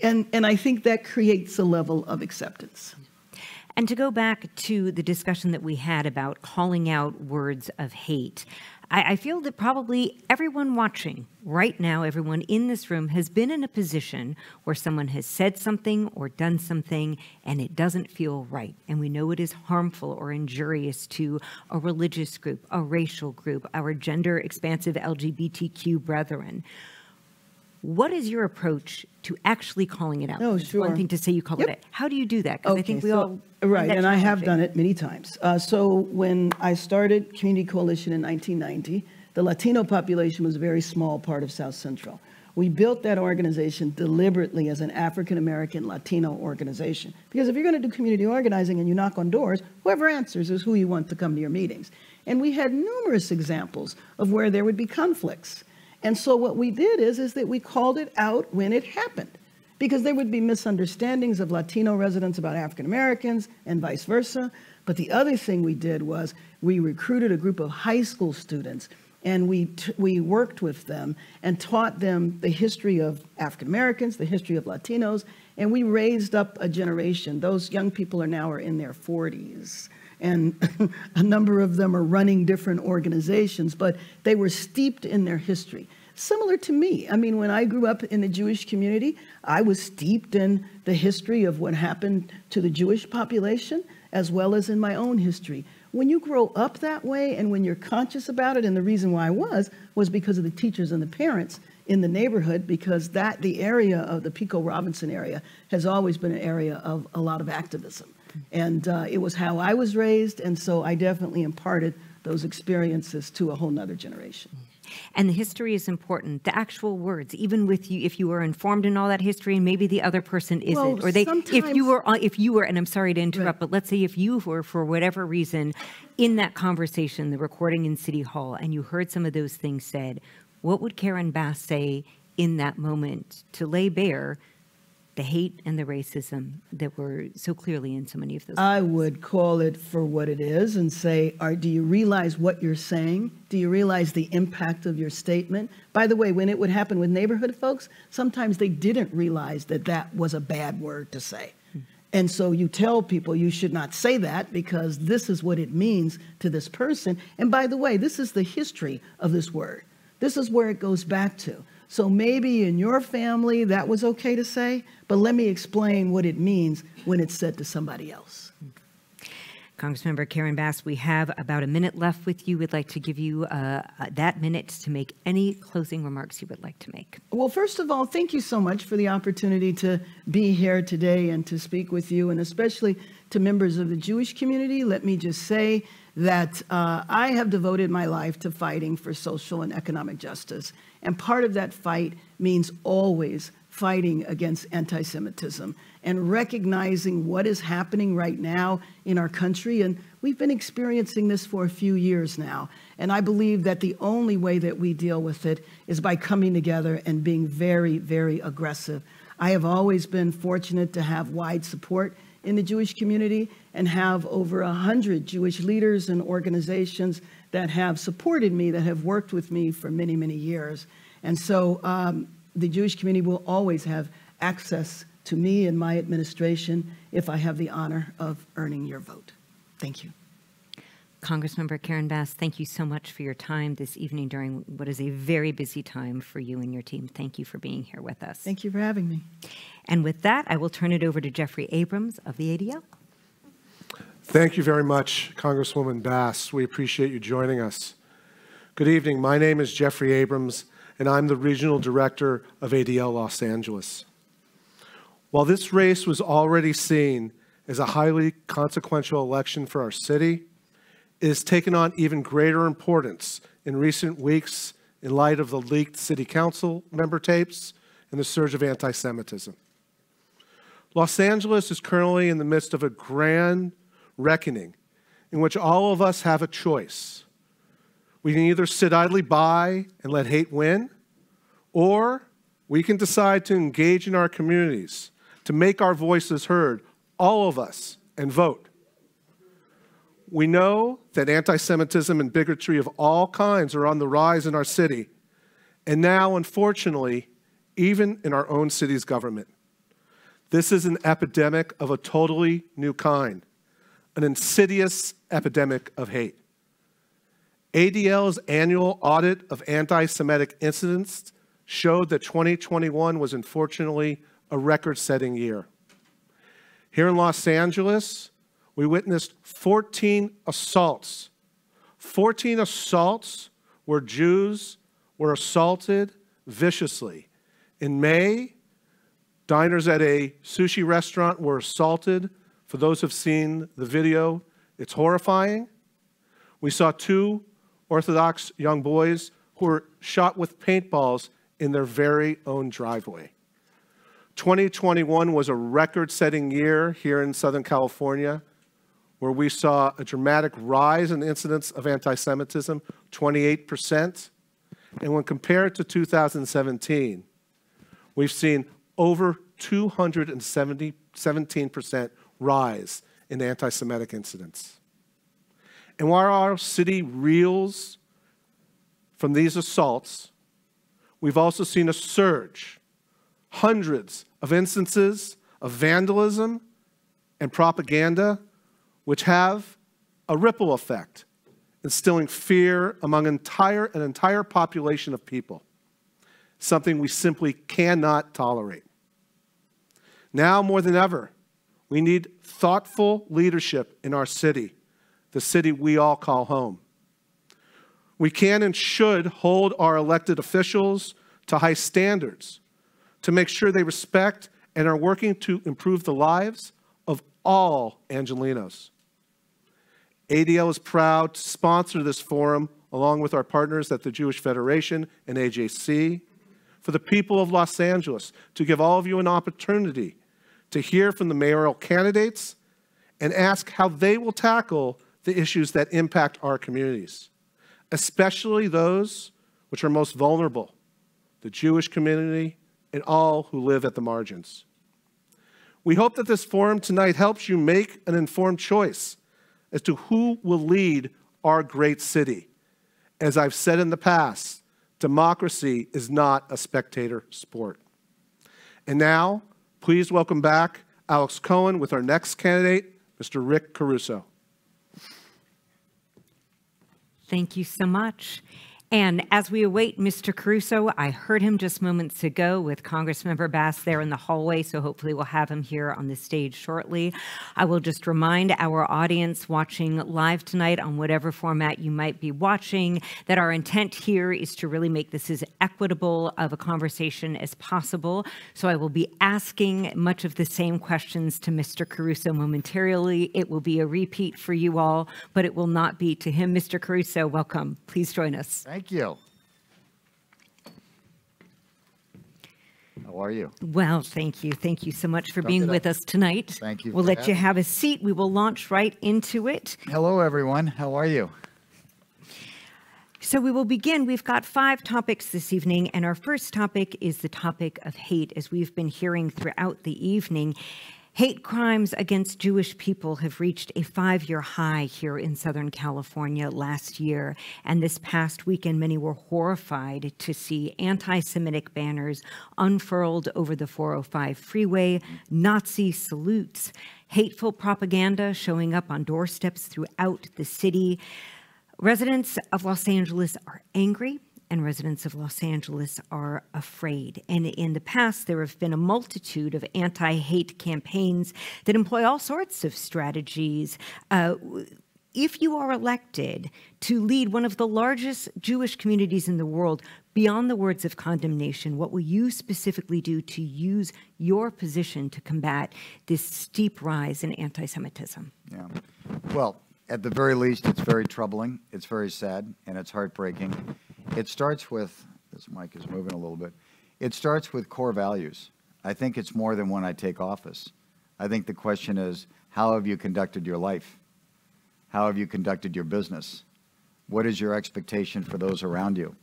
And I think that creates a level of acceptance. And to go back to the discussion that we had about calling out words of hate, I feel that probably everyone watching right now, everyone in this room has been in a position where someone has said something or done something and it doesn't feel right. And we know it is harmful or injurious to a religious group, a racial group, our gender expansive LGBTQ brethren. What is your approach to actually calling it out? Oh, It's sure. one thing to say you call it out. How do you do that? Because I think we all... Right, and I have done it many times. So when I started Community Coalition in 1990, the Latino population was a very small part of South Central. We built that organization deliberately as an African-American Latino organization. Because if you're going to do community organizing and you knock on doors, whoever answers is who you want to come to your meetings. And we had numerous examples of where there would be conflicts. And so what we did is that we called it out when it happened, because there would be misunderstandings of Latino residents about African Americans and vice versa. But the other thing we did was we recruited a group of high school students, and we worked with them and taught them the history of African Americans, the history of Latinos, and we raised up a generation. Those young people are in their 40s. And a number of them are running different organizations, but they were steeped in their history. Similar to me. I mean, when I grew up in the Jewish community, I was steeped in the history of what happened to the Jewish population, as well as in my own history. When you grow up that way and when you're conscious about it, and the reason why I was because of the teachers and the parents in the neighborhood, because the area of the Pico Robinson area has always been an area of a lot of activism. And it was how I was raised, and so I definitely imparted those experiences to a whole nother generation. And the history is important. The actual words, even with you, if you were informed in all that history, and maybe the other person isn't, or if you were, and I'm sorry to interrupt, but let's say if you were, for whatever reason, in that conversation, the recording in City Hall, and you heard some of those things said, what would Karen Bass say in that moment to lay bare the hate and the racism that were so clearly in so many of those. I would call it for what it is and say, do you realize what you're saying? Do you realize the impact of your statement? By the way, when it would happen with neighborhood folks, sometimes they didn't realize that that was a bad word to say. And so you tell people you should not say that because this is what it means to this person. And by the way, this is the history of this word. This is where it goes back to. So maybe in your family that was okay to say, but let me explain what it means when it's said to somebody else. Congressmember Karen Bass, we have about a minute left with you. We'd like to give you that minute to make any closing remarks you would like to make. Well, first of all, thank you so much for the opportunity to be here today and to speak with you, and especially to members of the Jewish community. Let me just say that I have devoted my life to fighting for social and economic justice. And part of that fight means always fighting against anti-Semitism and recognizing what is happening right now in our country. And we've been experiencing this for a few years now. And I believe that the only way that we deal with it is by coming together and being very, very aggressive. I have always been fortunate to have wide support in the Jewish community and have over 100 Jewish leaders and organizations that have supported me, that have worked with me for many, many years. And so the Jewish community will always have access to me and my administration if I have the honor of earning your vote. Thank you. Congressmember Karen Bass, thank you so much for your time this evening during what is a very busy time for you and your team. Thank you for being here with us. Thank you for having me. And with that, I will turn it over to Jeffrey Abrams of the ADL. Thank you very much, Congresswoman Bass. We appreciate you joining us. Good evening. My name is Jeffrey Abrams, and I'm the Regional Director of ADL Los Angeles. While this race was already seen as a highly consequential election for our city, it has taken on even greater importance in recent weeks in light of the leaked city council member tapes and the surge of anti-Semitism. Los Angeles is currently in the midst of a grand reckoning in which all of us have a choice. We can either sit idly by and let hate win, or we can decide to engage in our communities, to make our voices heard, all of us, and vote. We know that anti-Semitism and bigotry of all kinds are on the rise in our city, and now, unfortunately, even in our own city's government. This is an epidemic of a totally new kind, an insidious epidemic of hate. ADL's annual audit of anti-Semitic incidents showed that 2021 was unfortunately a record-setting year. Here in Los Angeles, we witnessed 14 assaults. 14 assaults where Jews were assaulted viciously. In May, diners at a sushi restaurant were assaulted. For those who have seen the video, it's horrifying. We saw 2 Orthodox young boys who were shot with paintballs in their very own driveway. 2021 was a record-setting year here in Southern California, where we saw a dramatic rise in incidents of anti-Semitism, 28%. And when compared to 2017, we've seen over 217% rise in anti-Semitic incidents. And while our city reels from these assaults, we've also seen a surge, hundreds of instances of vandalism and propaganda, which have a ripple effect, instilling fear among an entire population of people, something we simply cannot tolerate. Now more than ever, we need thoughtful leadership in our city, the city we all call home. We can and should hold our elected officials to high standards to make sure they respect and are working to improve the lives of all Angelenos. ADL is proud to sponsor this forum along with our partners at the Jewish Federation and AJC for the people of Los Angeles, to give all of you an opportunity to hear from the mayoral candidates and ask how they will tackle the issues that impact our communities, especially those which are most vulnerable, the Jewish community and all who live at the margins. We hope that this forum tonight helps you make an informed choice as to who will lead our great city. As I've said in the past, democracy is not a spectator sport. And now, please welcome back Alex Cohen with our next candidate, Mr. Rick Caruso. Thank you so much. And as we await Mr. Caruso, I heard him just moments ago with Congressmember Bass there in the hallway, so hopefully we'll have him here on the stage shortly. I will just remind our audience watching live tonight on whatever format you might be watching that our intent here is to really make this as equitable of a conversation as possible. So I will be asking much of the same questions to Mr. Caruso momentarily. It will be a repeat for you all, but it will not be to him. Mr. Caruso, welcome. Please join us. Thank you. How are you? Well, thank you. Thank you so much for being with us tonight. Thank you. We'll let you have a seat. We will launch right into it. Hello, everyone. How are you? So we will begin. We've got 5 topics this evening, and our first topic is the topic of hate, as we've been hearing throughout the evening. Hate crimes against Jewish people have reached a 5-year high here in Southern California last year. And this past weekend, many were horrified to see anti-Semitic banners unfurled over the 405 freeway, Nazi salutes, hateful propaganda showing up on doorsteps throughout the city. Residents of Los Angeles are angry, and residents of Los Angeles are afraid. And in the past, there have been a multitude of anti-hate campaigns that employ all sorts of strategies. If you are elected to lead one of the largest Jewish communities in the world, beyond the words of condemnation, what will you specifically do to use your position to combat this steep rise in anti-Semitism? Yeah. Well, at the very least, it's very troubling, it's very sad, and it's heartbreaking. It starts with, this mic is moving a little bit, it starts with core values. I think it's more than when I take office. I think the question is, how have you conducted your life? How have you conducted your business? What is your expectation for those around you?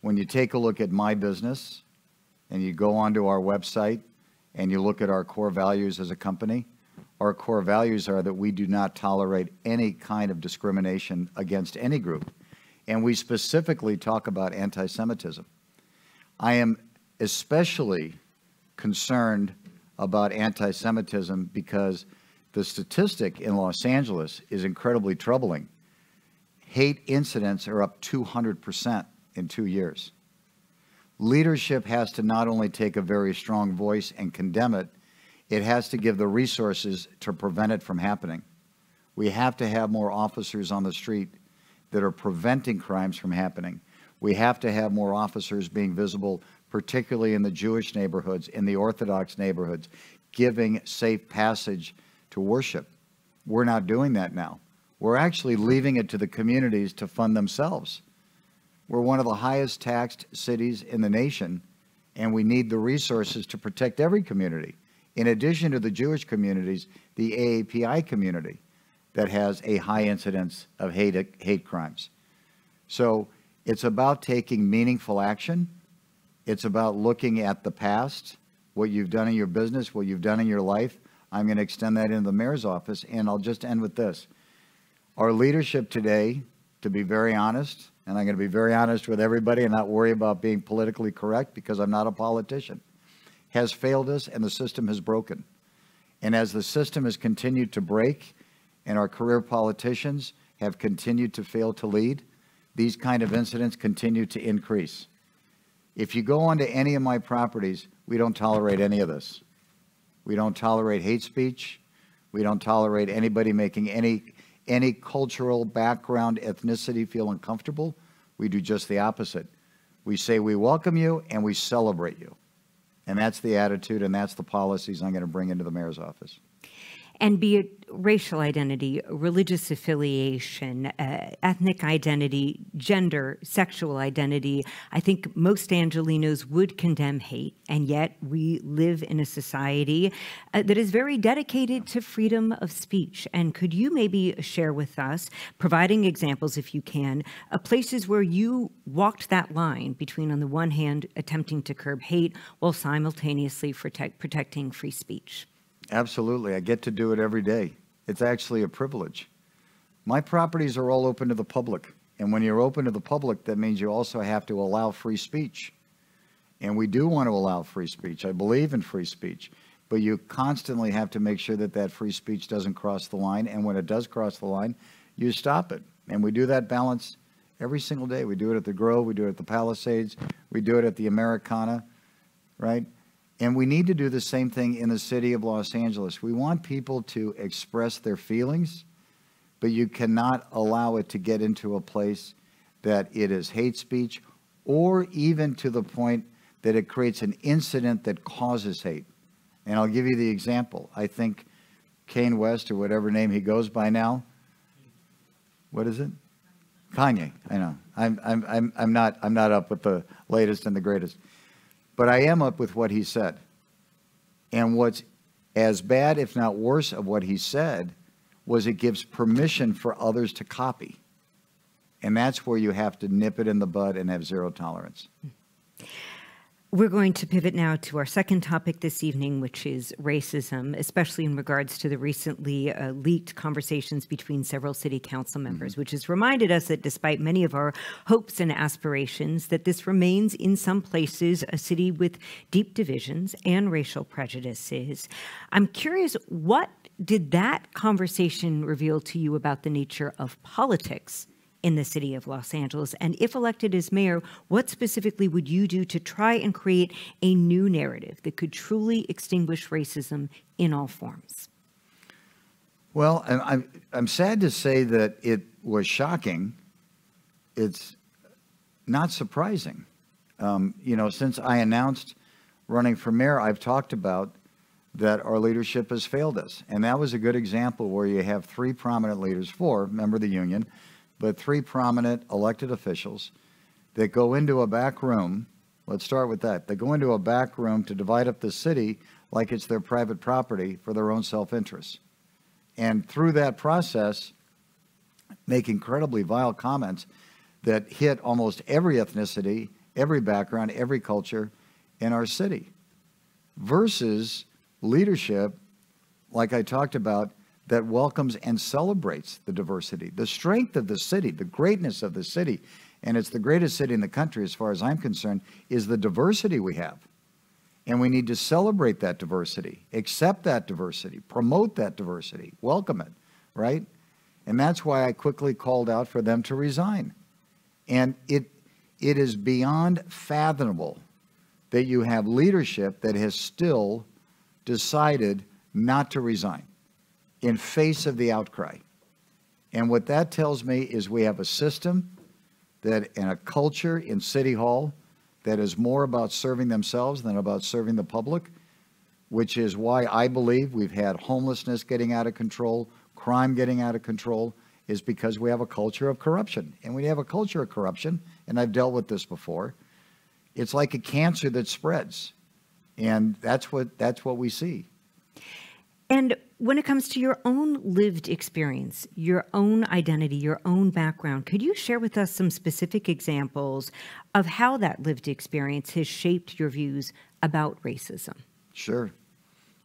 When you take a look at my business and you go onto our website and you look at our core values as a company, our core values are that we do not tolerate any kind of discrimination against any group. And we specifically talk about anti-Semitism. I am especially concerned about anti-Semitism because the statistic in Los Angeles is incredibly troubling. Hate incidents are up 200% in 2 years. Leadership has to not only take a very strong voice and condemn it, it has to give the resources to prevent it from happening. We have to have more officers on the street that are preventing crimes from happening. We have to have more officers being visible, particularly in the Jewish neighborhoods, in the Orthodox neighborhoods, giving safe passage to worship. We're not doing that now. We're actually leaving it to the communities to fund themselves. We're one of the highest taxed cities in the nation, and we need the resources to protect every community. In addition to the Jewish communities, the AAPI community that has a high incidence of hate crimes. So it's about taking meaningful action. It's about looking at the past, what you've done in your business, what you've done in your life. I'm going to extend that into the mayor's office, and I'll just end with this. Our leadership today, to be very honest, and I'm going to be very honest with everybody and not worry about being politically correct because I'm not a politician, has failed us and the system has broken. And as the system has continued to break and our career politicians have continued to fail to lead, these kind of incidents continue to increase. If you go onto any of my properties, we don't tolerate any of this. We don't tolerate hate speech. We don't tolerate anybody making any cultural background, ethnicity feel uncomfortable. We do just the opposite. We say we welcome you and we celebrate you. And that's the attitude and that's the policies I'm going to bring into the mayor's office. And be it racial identity, religious affiliation, ethnic identity, gender, sexual identity, I think most Angelenos would condemn hate, and yet we live in a society that is very dedicated to freedom of speech. And could you maybe share with us, providing examples if you can, of places where you walked that line between, on the one hand, attempting to curb hate while simultaneously protecting free speech? Absolutely. I get to do it every day. It's actually a privilege. My properties are all open to the public. And when you're open to the public, that means you also have to allow free speech. And we do want to allow free speech. I believe in free speech. But you constantly have to make sure that that free speech doesn't cross the line. And when it does cross the line, you stop it. And we do that balance every single day. We do it at the Grove. We do it at the Palisades. We do it at the Americana, right? And we need to do the same thing in the city of Los Angeles. We want people to express their feelings, but you cannot allow it to get into a place that it is hate speech or even to the point that it creates an incident that causes hate. And I'll give you the example. I think Kanye West, or whatever name he goes by now, what is it? Kanye. I know. I'm not up with the latest and the greatest. But I am up with what he said. And what's as bad, if not worse, of what he said was it gives permission for others to copy. And that's where you have to nip it in the bud and have zero tolerance. We're going to pivot now to our second topic this evening, which is racism, especially in regards to the recently leaked conversations between several city council members, which has reminded us that despite many of our hopes and aspirations, that this remains in some places a city with deep divisions and racial prejudices. I'm curious, what did that conversation reveal to you about the nature of politics in the city of Los Angeles? And if elected as mayor, what specifically would you do to try and create a new narrative that could truly extinguish racism in all forms? Well, I'm sad to say that it was shocking. It's not surprising. You know, since I announced running for mayor, I've talked about that our leadership has failed us. And that was a good example where you have three prominent leaders, four, member of the union, but three prominent elected officials that go into a back room. Let's start with that. They go into a back room to divide up the city like it's their private property for their own self-interest. And through that process, make incredibly vile comments that hit almost every ethnicity, every background, every culture in our city. Versus leadership, like I talked about, that welcomes and celebrates the diversity, the strength of the city, the greatness of the city, and it's the greatest city in the country as far as I'm concerned, is the diversity we have. And we need to celebrate that diversity, accept that diversity, promote that diversity, welcome it, right? And that's why I quickly called out for them to resign. And it is beyond fathomable that you have leadership that has still decided not to resign in face of the outcry. And what that tells me is we have a system that, and a culture in City Hall that is more about serving themselves than about serving the public, which is why I believe we've had homelessness getting out of control, crime getting out of control, is because we have a culture of corruption. And when you have a culture of corruption, and I've dealt with this before, it's like a cancer that spreads. And that's what we see. And when it comes to your own lived experience, your own identity, your own background, could you share with us some specific examples of how that lived experience has shaped your views about racism? Sure.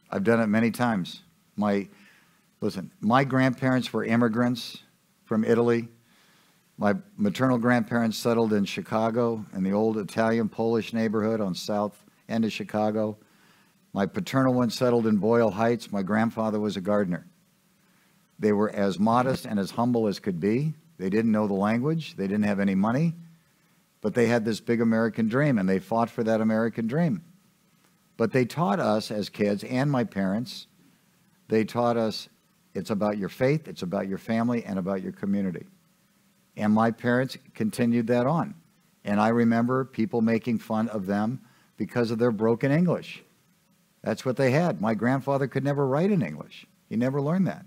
I've done it many times. My grandparents were immigrants from Italy. My maternal grandparents settled in Chicago in the old Italian-Polish neighborhood on south end of Chicago. My paternal one settled in Boyle Heights. My grandfather was a gardener. They were as modest and as humble as could be. They didn't know the language. They didn't have any money. But they had this big American dream, and they fought for that American dream. But they taught us as kids, and my parents, they taught us it's about your faith, it's about your family, and about your community. And my parents continued that on. And I remember people making fun of them because of their broken English. That's what they had. My grandfather could never write in English. He never learned that.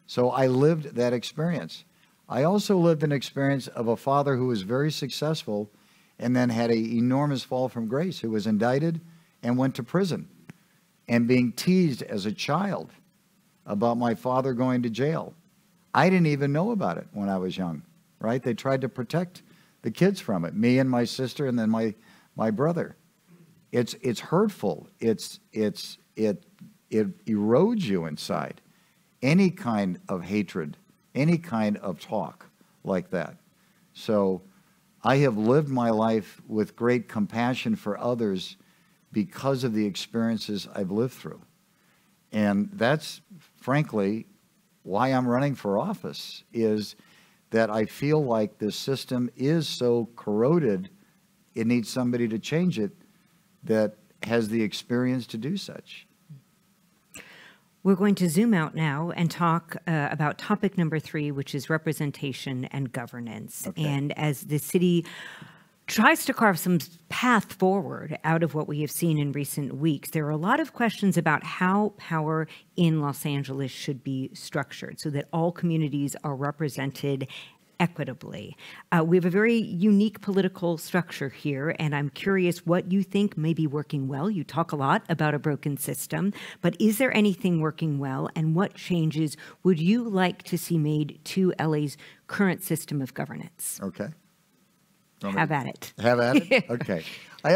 So I lived that experience. I also lived an experience of a father who was very successful and then had an enormous fall from grace, who was indicted and went to prison, and being teased as a child about my father going to jail. I didn't even know about it when I was young, right? They tried to protect the kids from it, me and my sister and then my brother. It's hurtful. It It erodes you inside. Any kind of hatred, any kind of talk like that. So I have lived my life with great compassion for others because of the experiences I've lived through. And that's, frankly, why I'm running for office, is that I feel like the system is so corroded, it needs somebody to change it that has the experience to do such. We're going to zoom out now and talk about topic number 3, which is representation and governance. Okay. And as the city tries to carve some path forward out of what we have seen in recent weeks, there are a lot of questions about how power in Los Angeles should be structured so that all communities are represented equitably. We have a very unique political structure here, and I'm curious what you think may be working well. You talk a lot about a broken system, but is there anything working well, and what changes would you like to see made to LA's current system of governance? Okay. Have at it. Have at it? Okay. I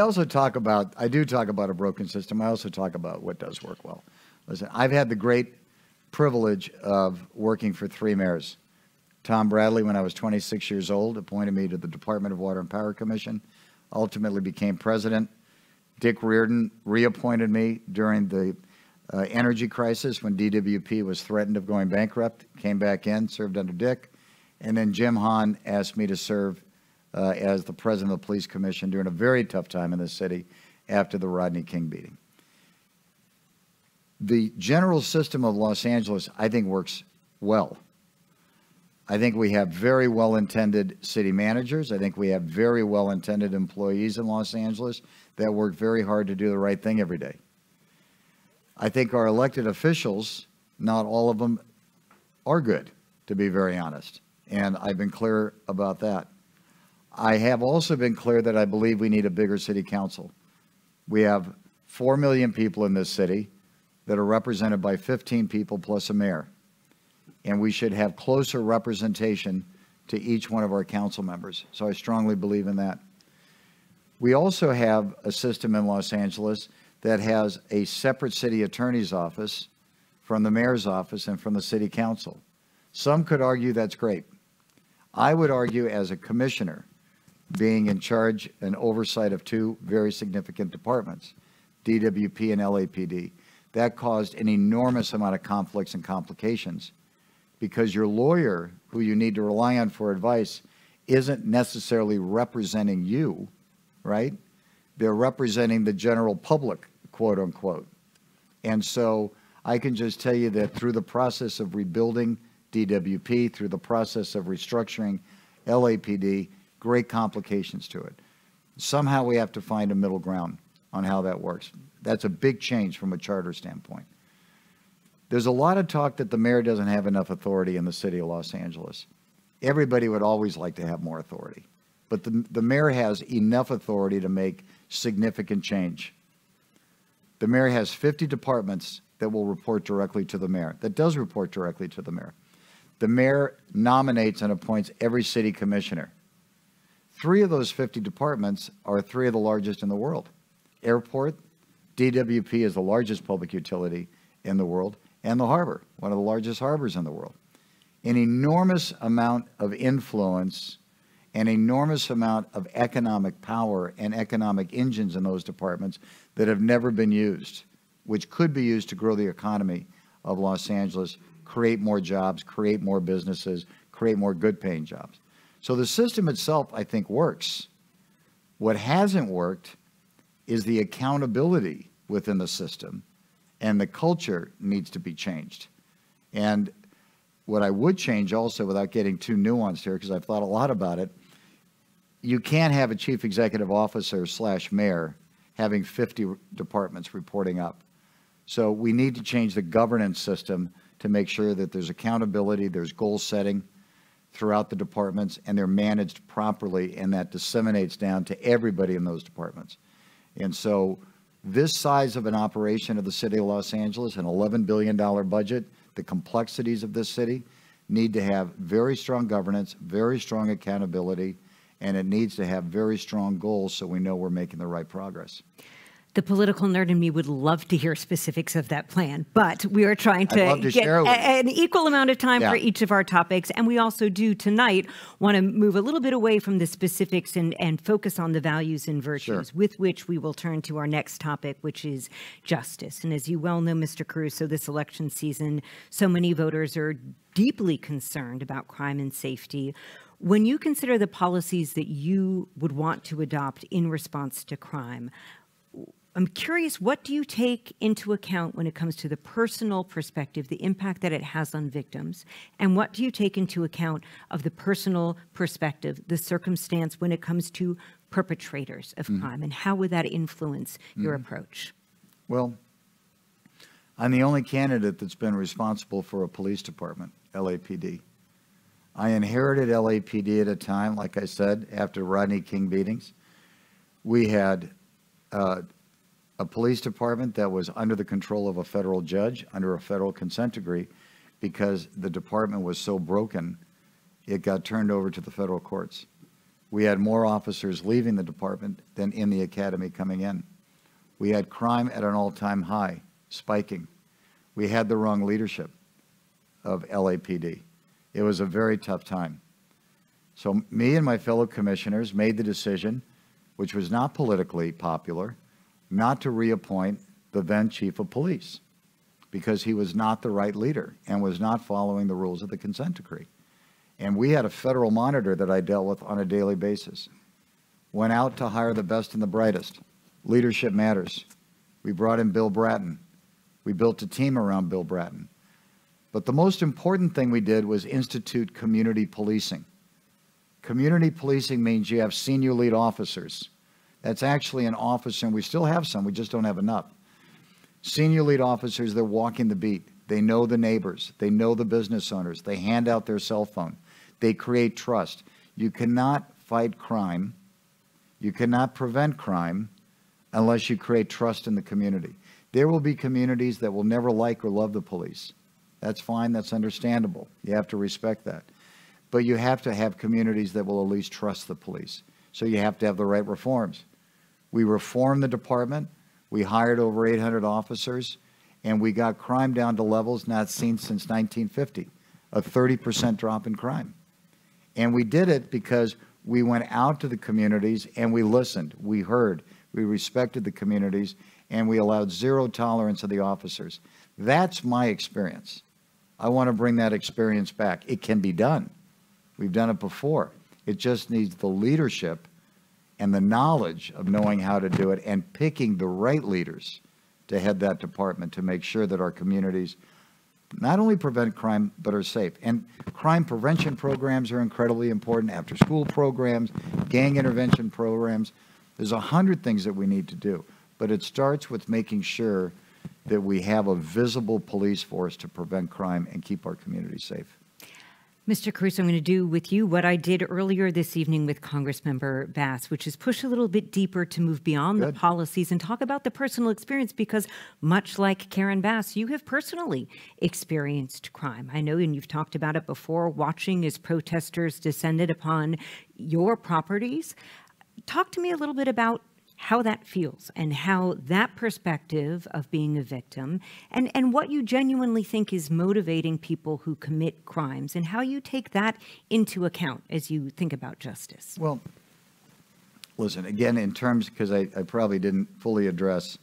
do talk about a broken system. I also talk about what does work well. Listen, I've had the great privilege of working for 3 mayors. Tom Bradley, when I was 26 years old, appointed me to the Department of Water and Power Commission, ultimately became president. Dick Reardon reappointed me during the energy crisis when DWP was threatened of going bankrupt, came back in, served under Dick. And then Jim Hahn asked me to serve as the president of the Police Commission during a very tough time in this city after the Rodney King beating. The general system of Los Angeles, I think, works well. I think we have very well-intended city managers. I think we have very well-intended employees in Los Angeles that work very hard to do the right thing every day. I think our elected officials, not all of them are good, to be very honest. And I've been clear about that. I have also been clear that I believe we need a bigger city council. We have 4 million people in this city that are represented by 15 people plus a mayor. And we should have closer representation to each one of our council members. So I strongly believe in that. We also have a system in Los Angeles that has a separate city attorney's office from the mayor's office and from the city council. Some could argue that's great. I would argue, as a commissioner, being in charge and oversight of 2 very significant departments, DWP and LAPD, that caused an enormous amount of conflicts and complications, because your lawyer, who you need to rely on for advice, isn't necessarily representing you, right? They're representing the general public, quote unquote. And so I can just tell you that through the process of rebuilding DWP, through the process of restructuring LAPD, great complications to it. Somehow we have to find a middle ground on how that works. That's a big change from a charter standpoint. There's a lot of talk that the mayor doesn't have enough authority in the city of Los Angeles. Everybody would always like to have more authority. But the mayor has enough authority to make significant change. The mayor has 50 departments that will report directly to the mayor, that does report directly to the mayor. The mayor nominates and appoints every city commissioner. 3 of those 50 departments are 3 of the largest in the world. Airport, DWP is the largest public utility in the world, and the harbor, one of the largest harbors in the world. An enormous amount of influence, an enormous amount of economic power and economic engines in those departments that have never been used, which could be used to grow the economy of Los Angeles, create more jobs, create more businesses, create more good-paying jobs. So the system itself, I think, works. What hasn't worked is the accountability within the system, and the culture needs to be changed. And what I would change also, without getting too nuanced here, because I've thought a lot about it, you can't have a chief executive officer / mayor having 50 departments reporting up. So we need to change the governance system to make sure that there's accountability, there's goal setting throughout the departments, and they're managed properly, and that disseminates down to everybody in those departments. And so this size of an operation of the city of Los Angeles, an $11 billion budget, the complexities of this city need to have very strong governance, very strong accountability, and it needs to have very strong goals so we know we're making the right progress. The political nerd in me would love to hear specifics of that plan, but we are trying to get an equal amount of time for each of our topics. And we also do tonight want to move a little bit away from the specifics and focus on the values and virtues, with which we will turn to our next topic, which is justice. And as you well know, Mr. Caruso, this election season, so many voters are deeply concerned about crime and safety. When you consider the policies that you would want to adopt in response to crime, I'm curious, what do you take into account when it comes to the personal perspective, the impact that it has on victims, and what do you take into account of the personal perspective, the circumstance when it comes to perpetrators of crime, and how would that influence your approach? Well, I'm the only candidate that's been responsible for a police department, LAPD. I inherited LAPD at a time, like I said, after Rodney King beatings. We had a police department that was under the control of a federal judge, under a federal consent decree, because the department was so broken, it got turned over to the federal courts. We had more officers leaving the department than in the academy coming in. We had crime at an all-time high, spiking. We had the wrong leadership of LAPD. It was a very tough time. So me and my fellow commissioners made the decision, which was not politically popular, not to reappoint the then chief of police because he was not the right leader and was not following the rules of the consent decree. And we had a federal monitor that I dealt with on a daily basis. Went out to hire the best and the brightest. Leadership matters. We brought in Bill Bratton. We built a team around Bill Bratton. But the most important thing we did was institute community policing. Community policing means you have senior lead officers. That's actually an officer, and we still have some, we just don't have enough. Senior lead officers, they're walking the beat. They know the neighbors. They know the business owners. They hand out their cell phone. They create trust. You cannot fight crime. You cannot prevent crime unless you create trust in the community. There will be communities that will never like or love the police. That's fine. That's understandable. You have to respect that. But you have to have communities that will at least trust the police. So you have to have the right reforms. We reformed the department. We hired over 800 officers, and we got crime down to levels not seen since 1950, a 30% drop in crime. And we did it because we went out to the communities and we listened, we heard, we respected the communities, and we allowed zero tolerance of the officers. That's my experience. I want to bring that experience back. It can be done. We've done it before. It just needs the leadership and the knowledge of knowing how to do it and picking the right leaders to head that department to make sure that our communities not only prevent crime, but are safe. And crime prevention programs are incredibly important, after-school programs, gang intervention programs. There's 100 things that we need to do, but it starts with making sure that we have a visible police force to prevent crime and keep our communities safe. Mr. Caruso, I'm going to do with you what I did earlier this evening with Congressmember Bass, which is push a little bit deeper to move beyond the policies and talk about the personal experience, because much like Karen Bass, you have personally experienced crime. I know, and you've talked about it before, watching as protesters descended upon your properties. Talk to me a little bit about how that feels and how that perspective of being a victim and what you genuinely think is motivating people who commit crimes and how you take that into account as you think about justice. Well, listen, again, in terms, because I probably didn't fully address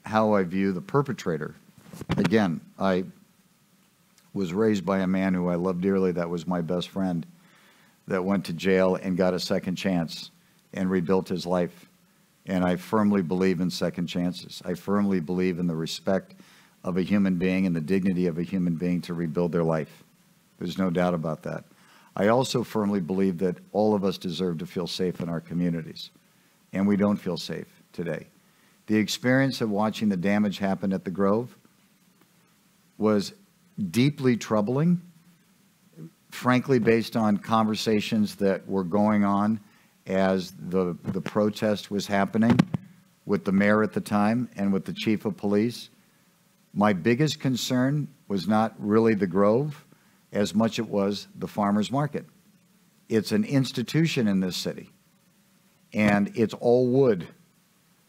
how I view the perpetrator. Again, I was raised by a man who I love dearly, that was my best friend, that went to jail and got a second chance and rebuilt his life. And I firmly believe in second chances. I firmly believe in the respect of a human being and the dignity of a human being to rebuild their life. There's no doubt about that. I also firmly believe that all of us deserve to feel safe in our communities, and we don't feel safe today. The experience of watching the damage happen at the Grove was deeply troubling, frankly, based on conversations that were going on as the protest was happening with the mayor at the time and with the chief of police. My biggest concern was not really the Grove as much it was the farmers market. It's an institution in this city, and it's all wood.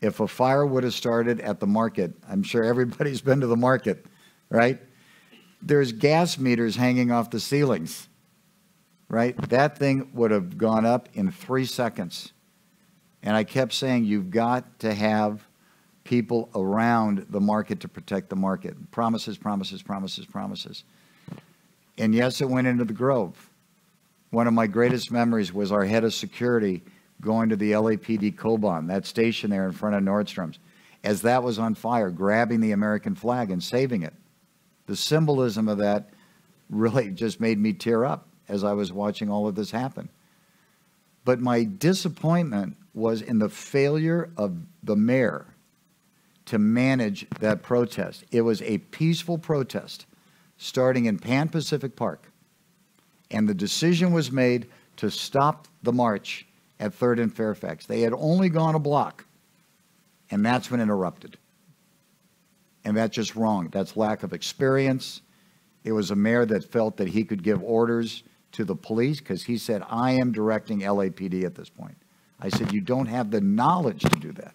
If a fire would have started at the market, I'm sure everybody's been to the market, right? There's gas meters hanging off the ceilings, right? That thing would have gone up in 3 seconds. And I kept saying, you've got to have people around the market to protect the market. Promises, promises, promises, promises. And yes, it went into the Grove. One of my greatest memories was our head of security going to the LAPD Kobon, that station there in front of Nordstrom's, as that was on fire, grabbing the American flag and saving it. The symbolism of that really just made me tear up as I was watching all of this happen. But my disappointment was in the failure of the mayor to manage that protest. It was a peaceful protest starting in Pan Pacific Park, and the decision was made to stop the march at 3rd and Fairfax. They had only gone a block, and that's when it erupted. And that's just wrong. That's lack of experience. It was a mayor that felt that he could give orders to the police because he said, I am directing LAPD at this point. I said, you don't have the knowledge to do that.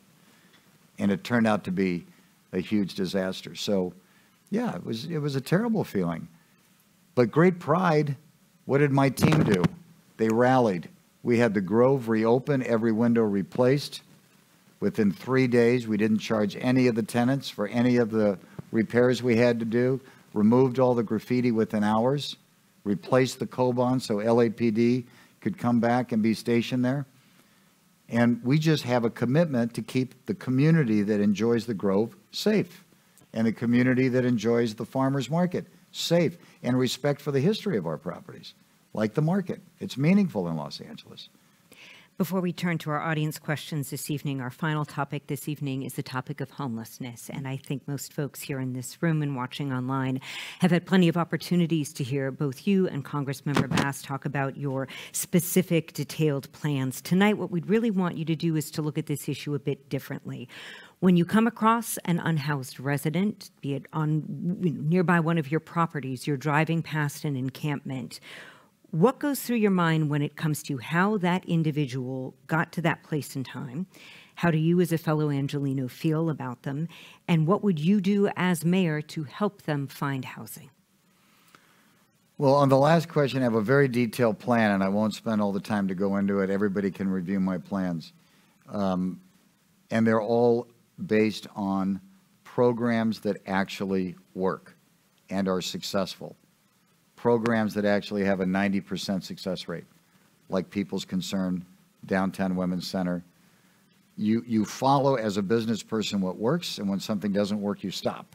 And it turned out to be a huge disaster. So, yeah, it was a terrible feeling. But great pride. What did my team do? They rallied. We had the Grove reopen, every window replaced. Within 3 days, we didn't charge any of the tenants for any of the repairs we had to do, removed all the graffiti within hours, replaced the Kobon so LAPD could come back and be stationed there. And we just have a commitment to keep the community that enjoys the Grove safe, and the community that enjoys the farmers market safe, and respect for the history of our properties, like the market. It's meaningful in Los Angeles. Before we turn to our audience questions this evening, our final topic this evening is the topic of homelessness. And I think most folks here in this room and watching online have had plenty of opportunities to hear both you and Congressmember Bass talk about your specific, detailed plans. Tonight, what we'd really want you to do is to look at this issue a bit differently. When you come across an unhoused resident, be it on nearby one of your properties, you're driving past an encampment, what goes through your mind when it comes to how that individual got to that place in time? How do you as a fellow Angelino feel about them? And what would you do as mayor to help them find housing? Well, on the last question, I have a very detailed plan, and I won't spend all the time to go into it. Everybody can review my plans. And they're all based on programs that actually work and are successful. Programs that actually have a 90% success rate, like People's Concern, Downtown Women's Center. You follow as a business person what works, and when something doesn't work, you stop.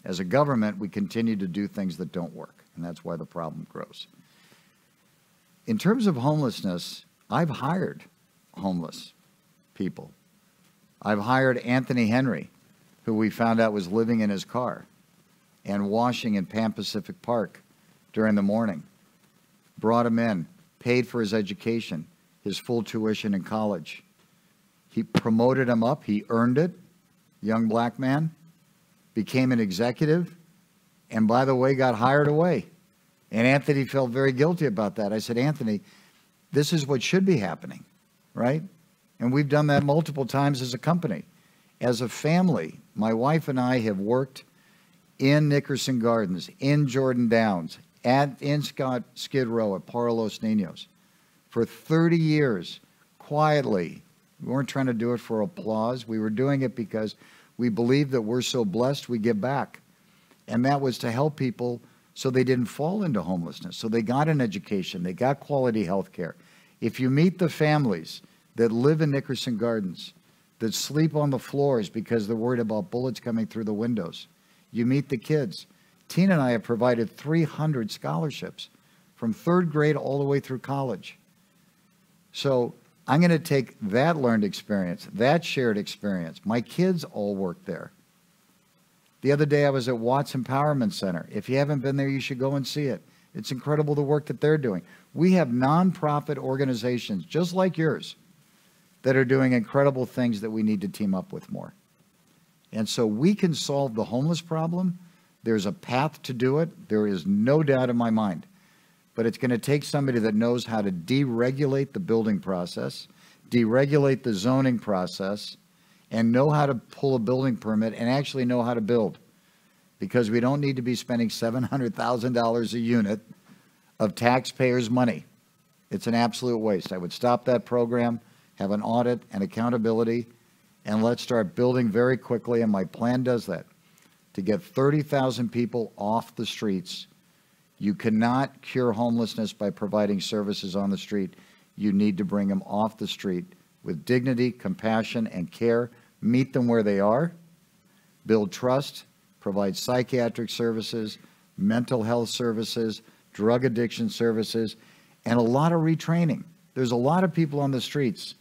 As a government, we continue to do things that don't work, and that's why the problem grows. In terms of homelessness, I've hired homeless people. I've hired Anthony Henry, who we found out was living in his car and washing in Pan Pacific Park during the morning, brought him in, paid for his education, his full tuition in college. He promoted him up. He earned it, young black man, became an executive, and by the way, got hired away. And Anthony felt very guilty about that. I said, Anthony, this is what should be happening, right? And we've done that multiple times as a company. As a family, my wife and I have worked in Nickerson Gardens, in Jordan Downs, in Skid Row at Para Los Niños for 30 years, quietly. We weren't trying to do it for applause. We were doing it because we believe that we're so blessed we give back. And that was to help people so they didn't fall into homelessness. So they got an education. They got quality health care. If you meet the families that live in Nickerson Gardens, that sleep on the floors because they're worried about bullets coming through the windows, you meet the kids. Tina and I have provided 300 scholarships from 3rd grade all the way through college. So I'm going to take that learned experience, that shared experience. My kids all work there. The other day I was at Watts Empowerment Center. If you haven't been there, you should go and see it. It's incredible the work that they're doing. We have nonprofit organizations just like yours that are doing incredible things that we need to team up with more. And so we can solve the homeless problem. There's a path to do it. There is no doubt in my mind. But it's going to take somebody that knows how to deregulate the building process, deregulate the zoning process, and know how to pull a building permit and actually know how to build, because we don't need to be spending $700,000 a unit of taxpayers' money. It's an absolute waste. I would stop that program, have an audit and accountability, and let's start building very quickly, and my plan does that, to get 30,000 people off the streets. You cannot cure homelessness by providing services on the street. You need to bring them off the street with dignity, compassion, and care. Meet them where they are, build trust, provide psychiatric services, mental health services, drug addiction services, and a lot of retraining. There's a lot of people on the streets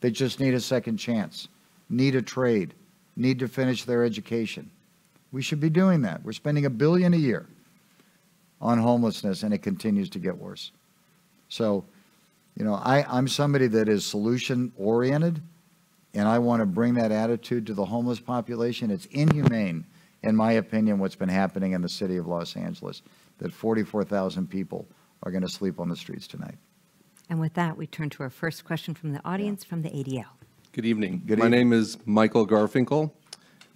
that just need a second chance, need a trade, need to finish their education. We should be doing that. We're spending $1 billion a year on homelessness, and it continues to get worse. So, you know, I'm somebody that is solution-oriented, and I want to bring that attitude to the homeless population. It's inhumane, in my opinion, what's been happening in the city of Los Angeles, that 44,000 people are going to sleep on the streets tonight. And with that, we turn to our first question from the audience from the ADL. Good evening. Good My evening. name is Michael Garfinkel.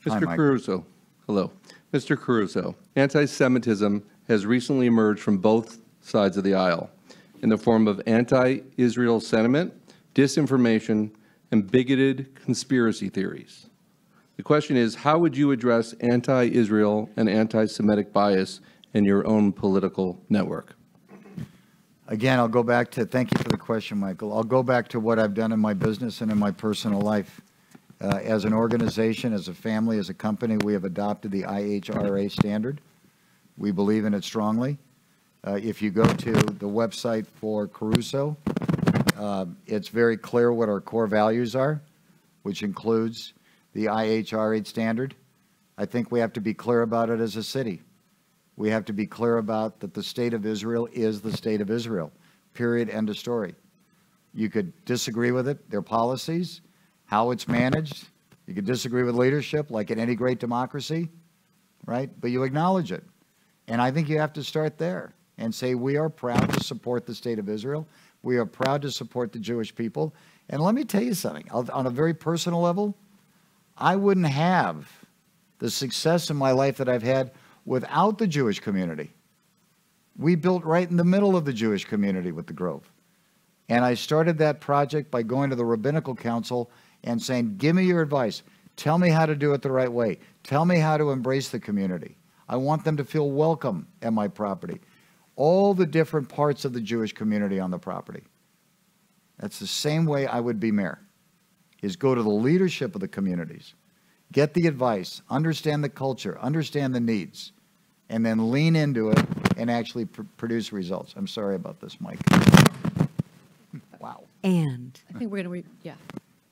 Hi, Mr. Mike. Caruso, hello. Mr. Caruso, anti-Semitism has recently emerged from both sides of the aisle in the form of anti-Israel sentiment, disinformation, and bigoted conspiracy theories. The question is, how would you address anti-Israel and anti-Semitic bias in your own political network? Again, I'll go back to, thank you for the question, Michael. I'll go back to what I've done in my business and in my personal life. As an organization, as a family, as a company, we have adopted the IHRA standard. We believe in it strongly. If you go to the website for Caruso, it's very clear what our core values are, which includes the IHRA standard. I think we have to be clear about it as a city. We have to be clear about that the state of Israel is the state of Israel, period, end of story. You could disagree with it, their policies, how it's managed. You could disagree with leadership, like in any great democracy, right? But you acknowledge it. And I think you have to start there and say, we are proud to support the state of Israel. We are proud to support the Jewish people. And let me tell you something, on a very personal level, I wouldn't have the success in my life that I've had without the Jewish community. We built right in the middle of the Jewish community with the Grove. And I started that project by going to the Rabbinical Council and saying, give me your advice. Tell me how to do it the right way. Tell me how to embrace the community. I want them to feel welcome at my property. All the different parts of the Jewish community on the property. That's the same way I would be mayor, is go to the leadership of the communities, get the advice, understand the culture, understand the needs, and then lean into it and actually produce results. I'm sorry about this, Mike. Wow. And I think we're going to, yeah.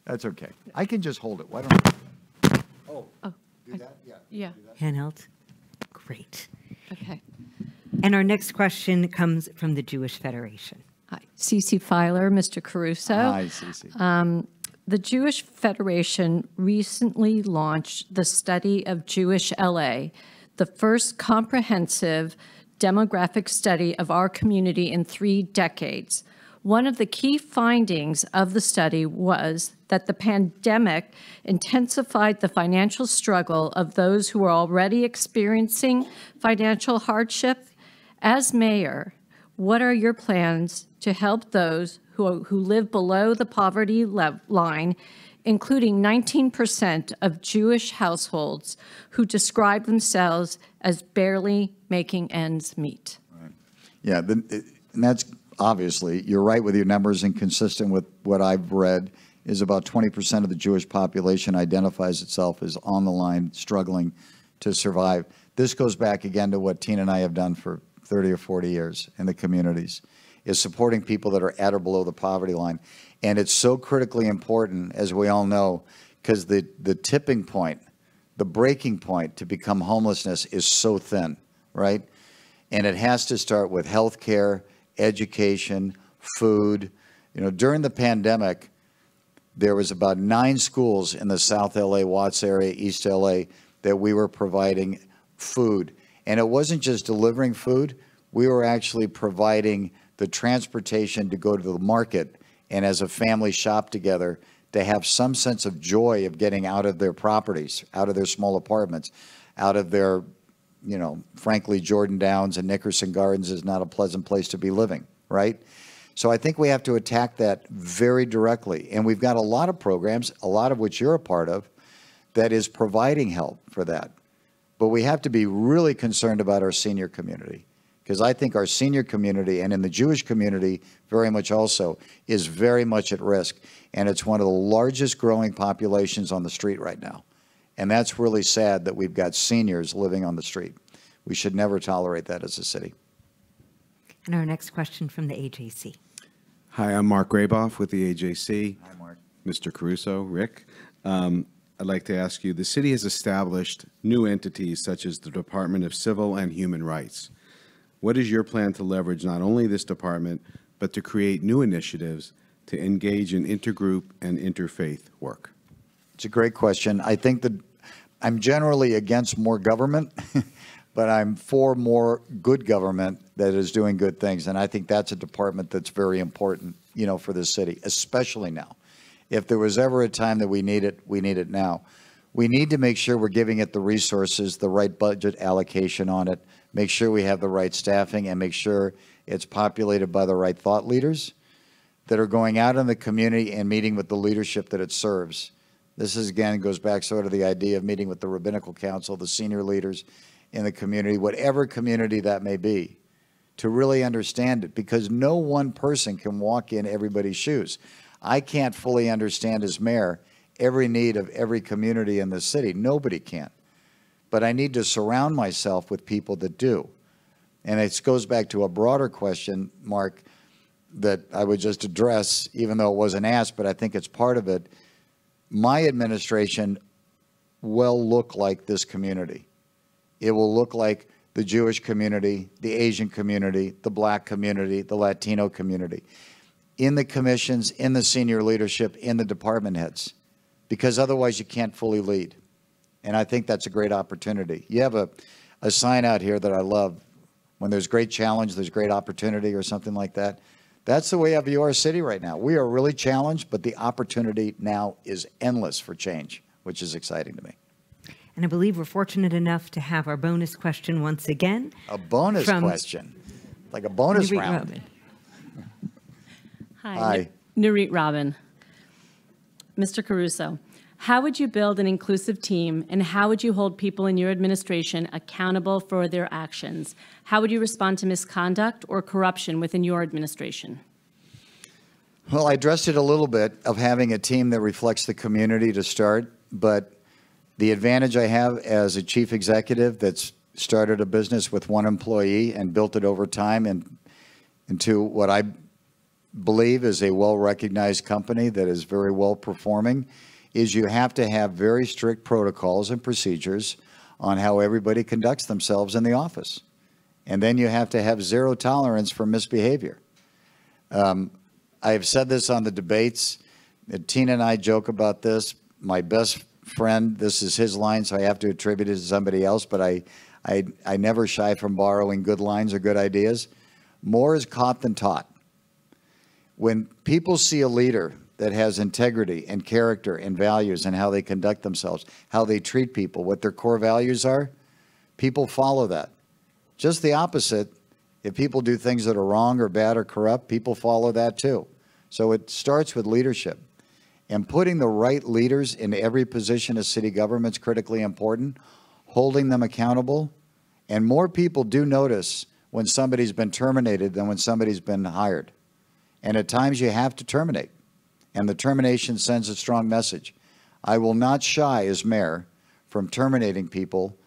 That's okay. I can just hold it. Why don't I? Oh, do that? Yeah. Yeah. handheld? Great. Okay. And our next question comes from the Jewish Federation. Hi, Cece Filer, Mr. Caruso. Hi, Cece. The Jewish Federation recently launched the study of Jewish LA, the first comprehensive demographic study of our community in 3 decades. One of the key findings of the study was that the pandemic intensified the financial struggle of those who were already experiencing financial hardship. As mayor, what are your plans to help those who live below the poverty line, including 19% of Jewish households who describe themselves as barely making ends meet? Right. Yeah, and that's obviously, you're right with your numbers and consistent with what I've read, is about 20% of the Jewish population identifies itself as on the line, struggling to survive. This goes back again to what Tina and I have done for 30 or 40 years in the communities, is supporting people that are at or below the poverty line. And it's so critically important, as we all know, because the tipping point, the breaking point to become homelessness is so thin, right? And it has to start with health care, education, food. You know, during the pandemic, there was about 9 schools in the South LA, Watts area, East LA, that we were providing food. And it wasn't just delivering food, we were actually providing the transportation to go to the market and as a family shop together to have some sense of joy of getting out of their properties, out of their small apartments, out of their, frankly, Jordan Downs and Nickerson Gardens is not a pleasant place to be living, right? So I think we have to attack that very directly. And we've got a lot of programs, a lot of which you're a part of, that is providing help for that. But we have to be really concerned about our senior community, because I think our senior community, and in the Jewish community very much also, is very much at risk. And it's one of the largest growing populations on the street right now. And that's really sad that we've got seniors living on the street. We should never tolerate that as a city. And our next question from the AJC. Hi, I'm Mark Graboff with the AJC. Hi, Mark. Mr. Caruso, Rick. I'd like to ask you, the city has established new entities such as the Department of Civil and Human Rights. What is your plan to leverage not only this department, but to create new initiatives to engage in intergroup and interfaith work? It's a great question. I think that I'm generally against more government, but I'm for more good government that is doing good things. And I think that's a department that's very important, for this city, especially now. If there was ever a time that we need it now. We need to make sure we're giving it the resources, the right budget allocation on it, make sure we have the right staffing, and make sure it's populated by the right thought leaders that are going out in the community and meeting with the leadership that it serves. This is, again, goes back sort of the idea of meeting with the rabbinical council, the senior leaders in the community, whatever community that may be, to really understand it, because no one person can walk in everybody's shoes. I can't fully understand as mayor every need of every community in the city. Nobody can. But I need to surround myself with people that do. And it goes back to a broader question, Mark, that I would just address, even though it wasn't asked, but I think it's part of it. My administration will look like this community. It will look like the Jewish community, the Asian community, the Black community, the Latino community, in the commissions, in the senior leadership, in the department heads, because otherwise you can't fully lead. And I think that's a great opportunity. You have a sign out here that I love. When there's great challenge, there's great opportunity, or something like that. That's the way I view our city right now. We are really challenged, but the opportunity now is endless for change, which is exciting to me. And I believe we're fortunate enough to have our bonus question once again. A bonus question, like a bonus round. Robin. Hi. Nurit Robin. Mr. Caruso, how would you build an inclusive team, and how would you hold people in your administration accountable for their actions? How would you respond to misconduct or corruption within your administration? Well, I addressed it a little bit of having a team that reflects the community to start, but the advantage I have as a chief executive that's started a business with one employee and built it over time into what I believe is a well-recognized company that is very well performing, is you have to have very strict protocols and procedures on how everybody conducts themselves in the office. And then you have to have zero tolerance for misbehavior. I have said this on the debates. Tina and I joke about this. My best friend, this is his line, so I have to attribute it to somebody else, but I never shy from borrowing good lines or good ideas. More is caught than taught. When people see a leader that has integrity and character and values and how they conduct themselves, how they treat people, what their core values are, people follow that. Just the opposite, if people do things that are wrong or bad or corrupt, people follow that too. So it starts with leadership. And putting the right leaders in every position of city government is critically important, holding them accountable. And more people do notice when somebody's been terminated than when somebody's been hired. And at times you have to terminate. And the termination sends a strong message. I will not shy as mayor from terminating people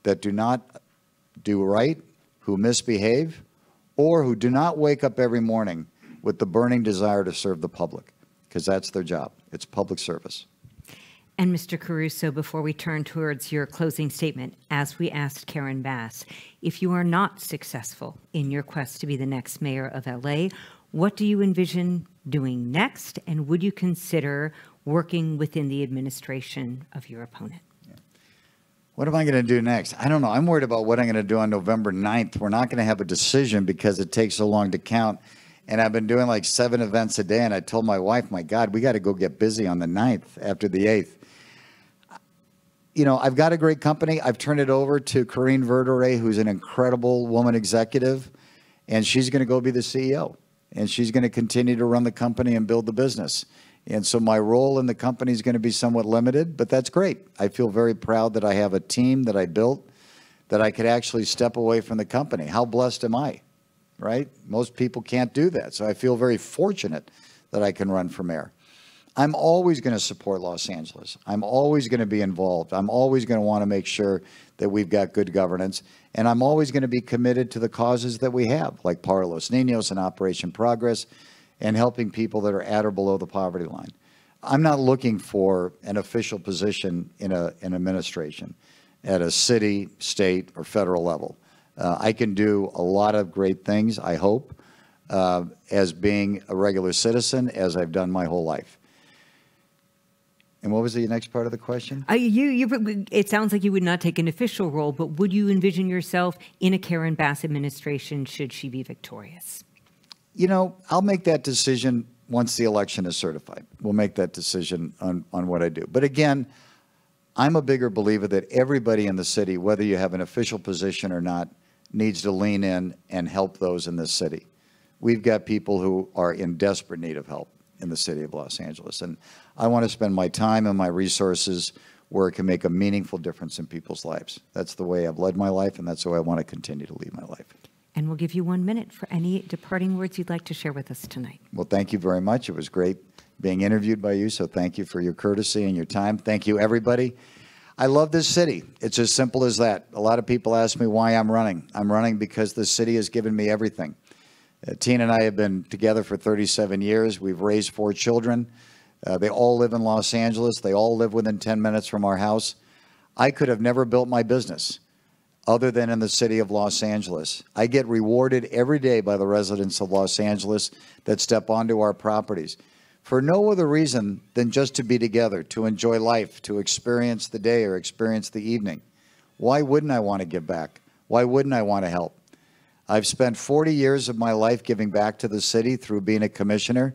that do not do right, who misbehave, or who do not wake up every morning with the burning desire to serve the public, because that's their job. It's public service. And Mr. Caruso, before we turn towards your closing statement, as we asked Karen Bass, if you are not successful in your quest to be the next mayor of LA, what do you envision doing next, and would you consider working within the administration of your opponent? What am I going to do next? I don't know. I'm worried about what I'm going to do on November 9th. We're not going to have a decision because it takes so long to count. And I've been doing like 7 events a day, and I told my wife, my God, we got to go get busy on the 9th after the 8th. You know, I've got a great company. I've turned it over to Corinne Verderay, who's an incredible woman executive, and she's going to go be the CEO. And she's going to continue to run the company and build the business. And so my role in the company is going to be somewhat limited, but that's great. I feel very proud that I have a team that I built, that I could actually step away from the company. How blessed am I, right? Most people can't do that. So I feel very fortunate that I can run for mayor. I'm always going to support Los Angeles. I'm always going to be involved. I'm always going to want to make sure that we've got good governance. And I'm always going to be committed to the causes that we have, like Para Los Niños and Operation Progress, and helping people that are at or below the poverty line. I'm not looking for an official position in an administration at a city, state, or federal level. I can do a lot of great things, I hope, as being a regular citizen, as I've done my whole life. And what was the next part of the question? It sounds like you would not take an official role, but would you envision yourself in a Karen Bass administration should she be victorious? You know, I'll make that decision once the election is certified. We'll make that decision on what I do. But again, I'm a bigger believer that everybody in the city, whether you have an official position or not, needs to lean in and help those in this city. We've got people who are in desperate need of help in the city of Los Angeles. And I want to spend my time and my resources where it can make a meaningful difference in people's lives. That's the way I've led my life, and that's the way I want to continue to lead my life. And we'll give you 1 minute for any departing words you'd like to share with us tonight. Well, thank you very much. It was great being interviewed by you, so thank you for your courtesy and your time. Thank you, everybody. I love this city. It's as simple as that. A lot of people ask me why I'm running. I'm running because the city has given me everything. Tina and I have been together for 37 years. We've raised 4 children. They all live in Los Angeles. They all live within 10 minutes from our house. I could have never built my business other than in the city of Los Angeles. I get rewarded every day by the residents of Los Angeles that step onto our properties for no other reason than just to be together, to enjoy life, to experience the day or experience the evening. Why wouldn't I want to give back? Why wouldn't I want to help? I've spent 40 years of my life giving back to the city through being a commissioner.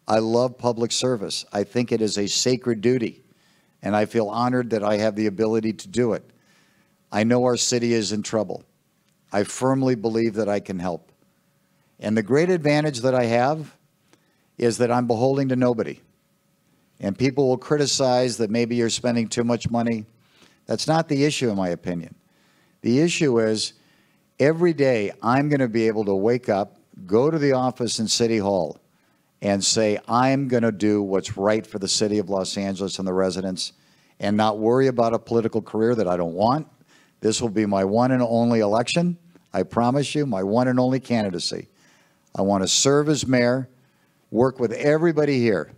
I love public service. I think it is a sacred duty, and I feel honored that I have the ability to do it. I know our city is in trouble. I firmly believe that I can help. And the great advantage that I have is that I'm beholden to nobody. And people will criticize that maybe you're spending too much money. That's not the issue, in my opinion. The issue is every day I'm going to be able to wake up, go to the office in City Hall, and say, I'm going to do what's right for the city of Los Angeles and the residents, and not worry about a political career that I don't want. This will be my one and only election. I promise you, my one and only candidacy. I want to serve as mayor, work with everybody here,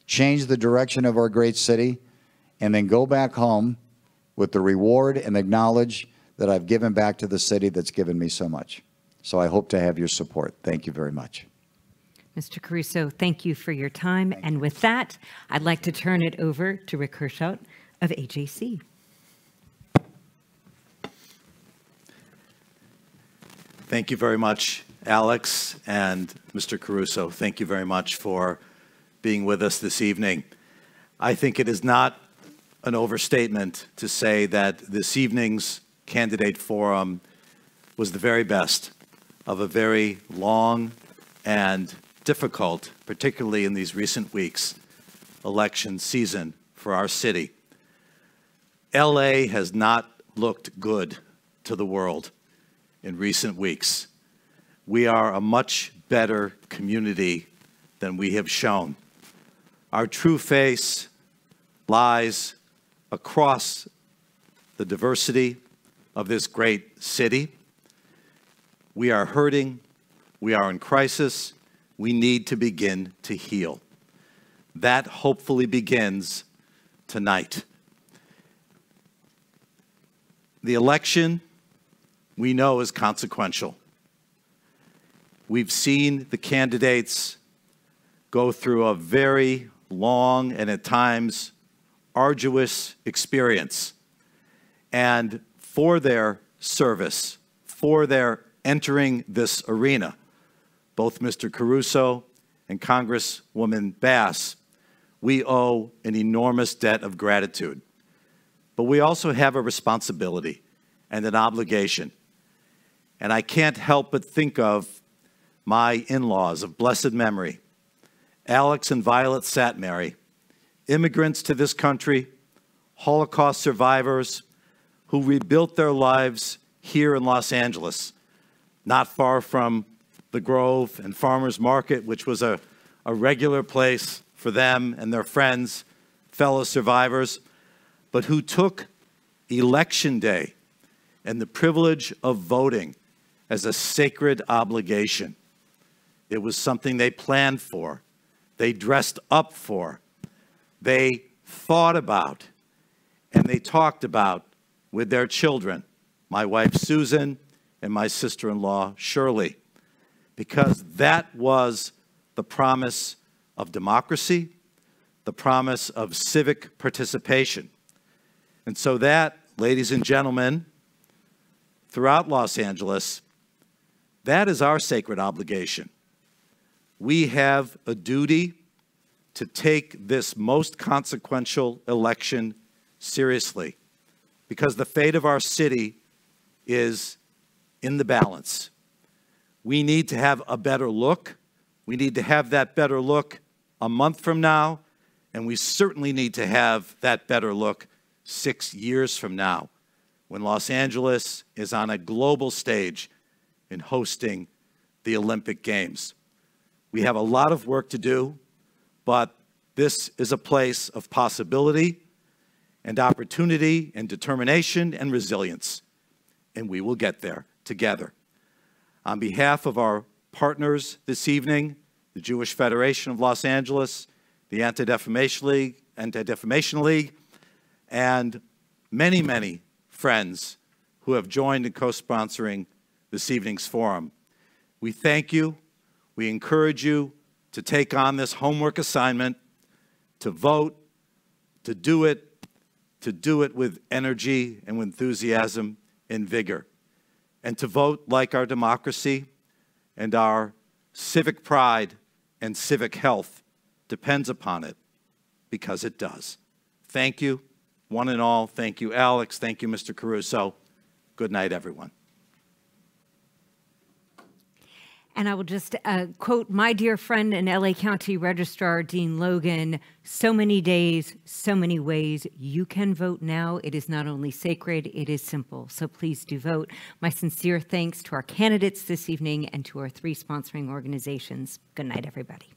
change the direction of our great city, and then go back home with the reward and the knowledge that I've given back to the city that's given me so much. So I hope to have your support. Thank you very much. Mr. Caruso, thank you for your time. And with that, I'd like to turn it over to Rick Hirschhout of AJC. Thank you very much, Alex and Mr. Caruso. Thank you very much for being with us this evening. I think it is not an overstatement to say that this evening's candidate forum was the very best of a very long and difficult, particularly in these recent weeks, election season for our city. LA has not looked good to the world in recent weeks. We are a much better community than we have shown. Our true face lies across the diversity of this great city. We are hurting. We are in crisis. We need to begin to heal. That hopefully begins tonight. The election, we know, is consequential. We've seen the candidates go through a very long and at times arduous experience. And for their service, for their entering this arena, both Mr. Caruso and Congresswoman Bass, we owe an enormous debt of gratitude. But we also have a responsibility and an obligation. And I can't help but think of my in-laws of blessed memory, Alex and Violet Satmary, immigrants to this country, Holocaust survivors who rebuilt their lives here in Los Angeles, not far from the Grove and Farmers Market, which was a regular place for them and their friends, fellow survivors, but who took Election Day and the privilege of voting as a sacred obligation. It was something they planned for, they dressed up for, they thought about, and they talked about with their children, my wife Susan and my sister-in-law Shirley, because that was the promise of democracy, the promise of civic participation. And so that, ladies and gentlemen, throughout Los Angeles, that is our sacred obligation. We have a duty to take this most consequential election seriously, because the fate of our city is in the balance. We need to have a better look. We need to have that better look a month from now, and we certainly need to have that better look 6 years from now, when Los Angeles is on a global stage in hosting the Olympic Games. We have a lot of work to do, but this is a place of possibility and opportunity and determination and resilience, and we will get there together. On behalf of our partners this evening, the Jewish Federation of Los Angeles, the Anti-Defamation League, and many, many friends who have joined in co-sponsoring this evening's forum, we thank you. We encourage you to take on this homework assignment, to vote, to do it with energy and with enthusiasm and vigor, and to vote like our democracy and our civic pride and civic health depends upon it, because it does. Thank you, one and all. Thank you, Alex. Thank you, Mr. Caruso. Good night, everyone. And I will just quote my dear friend and LA County Registrar, Dean Logan, so many days, so many ways. You can vote now. It is not only sacred, it is simple. So please do vote. My sincere thanks to our candidates this evening and to our 3 sponsoring organizations. Good night, everybody.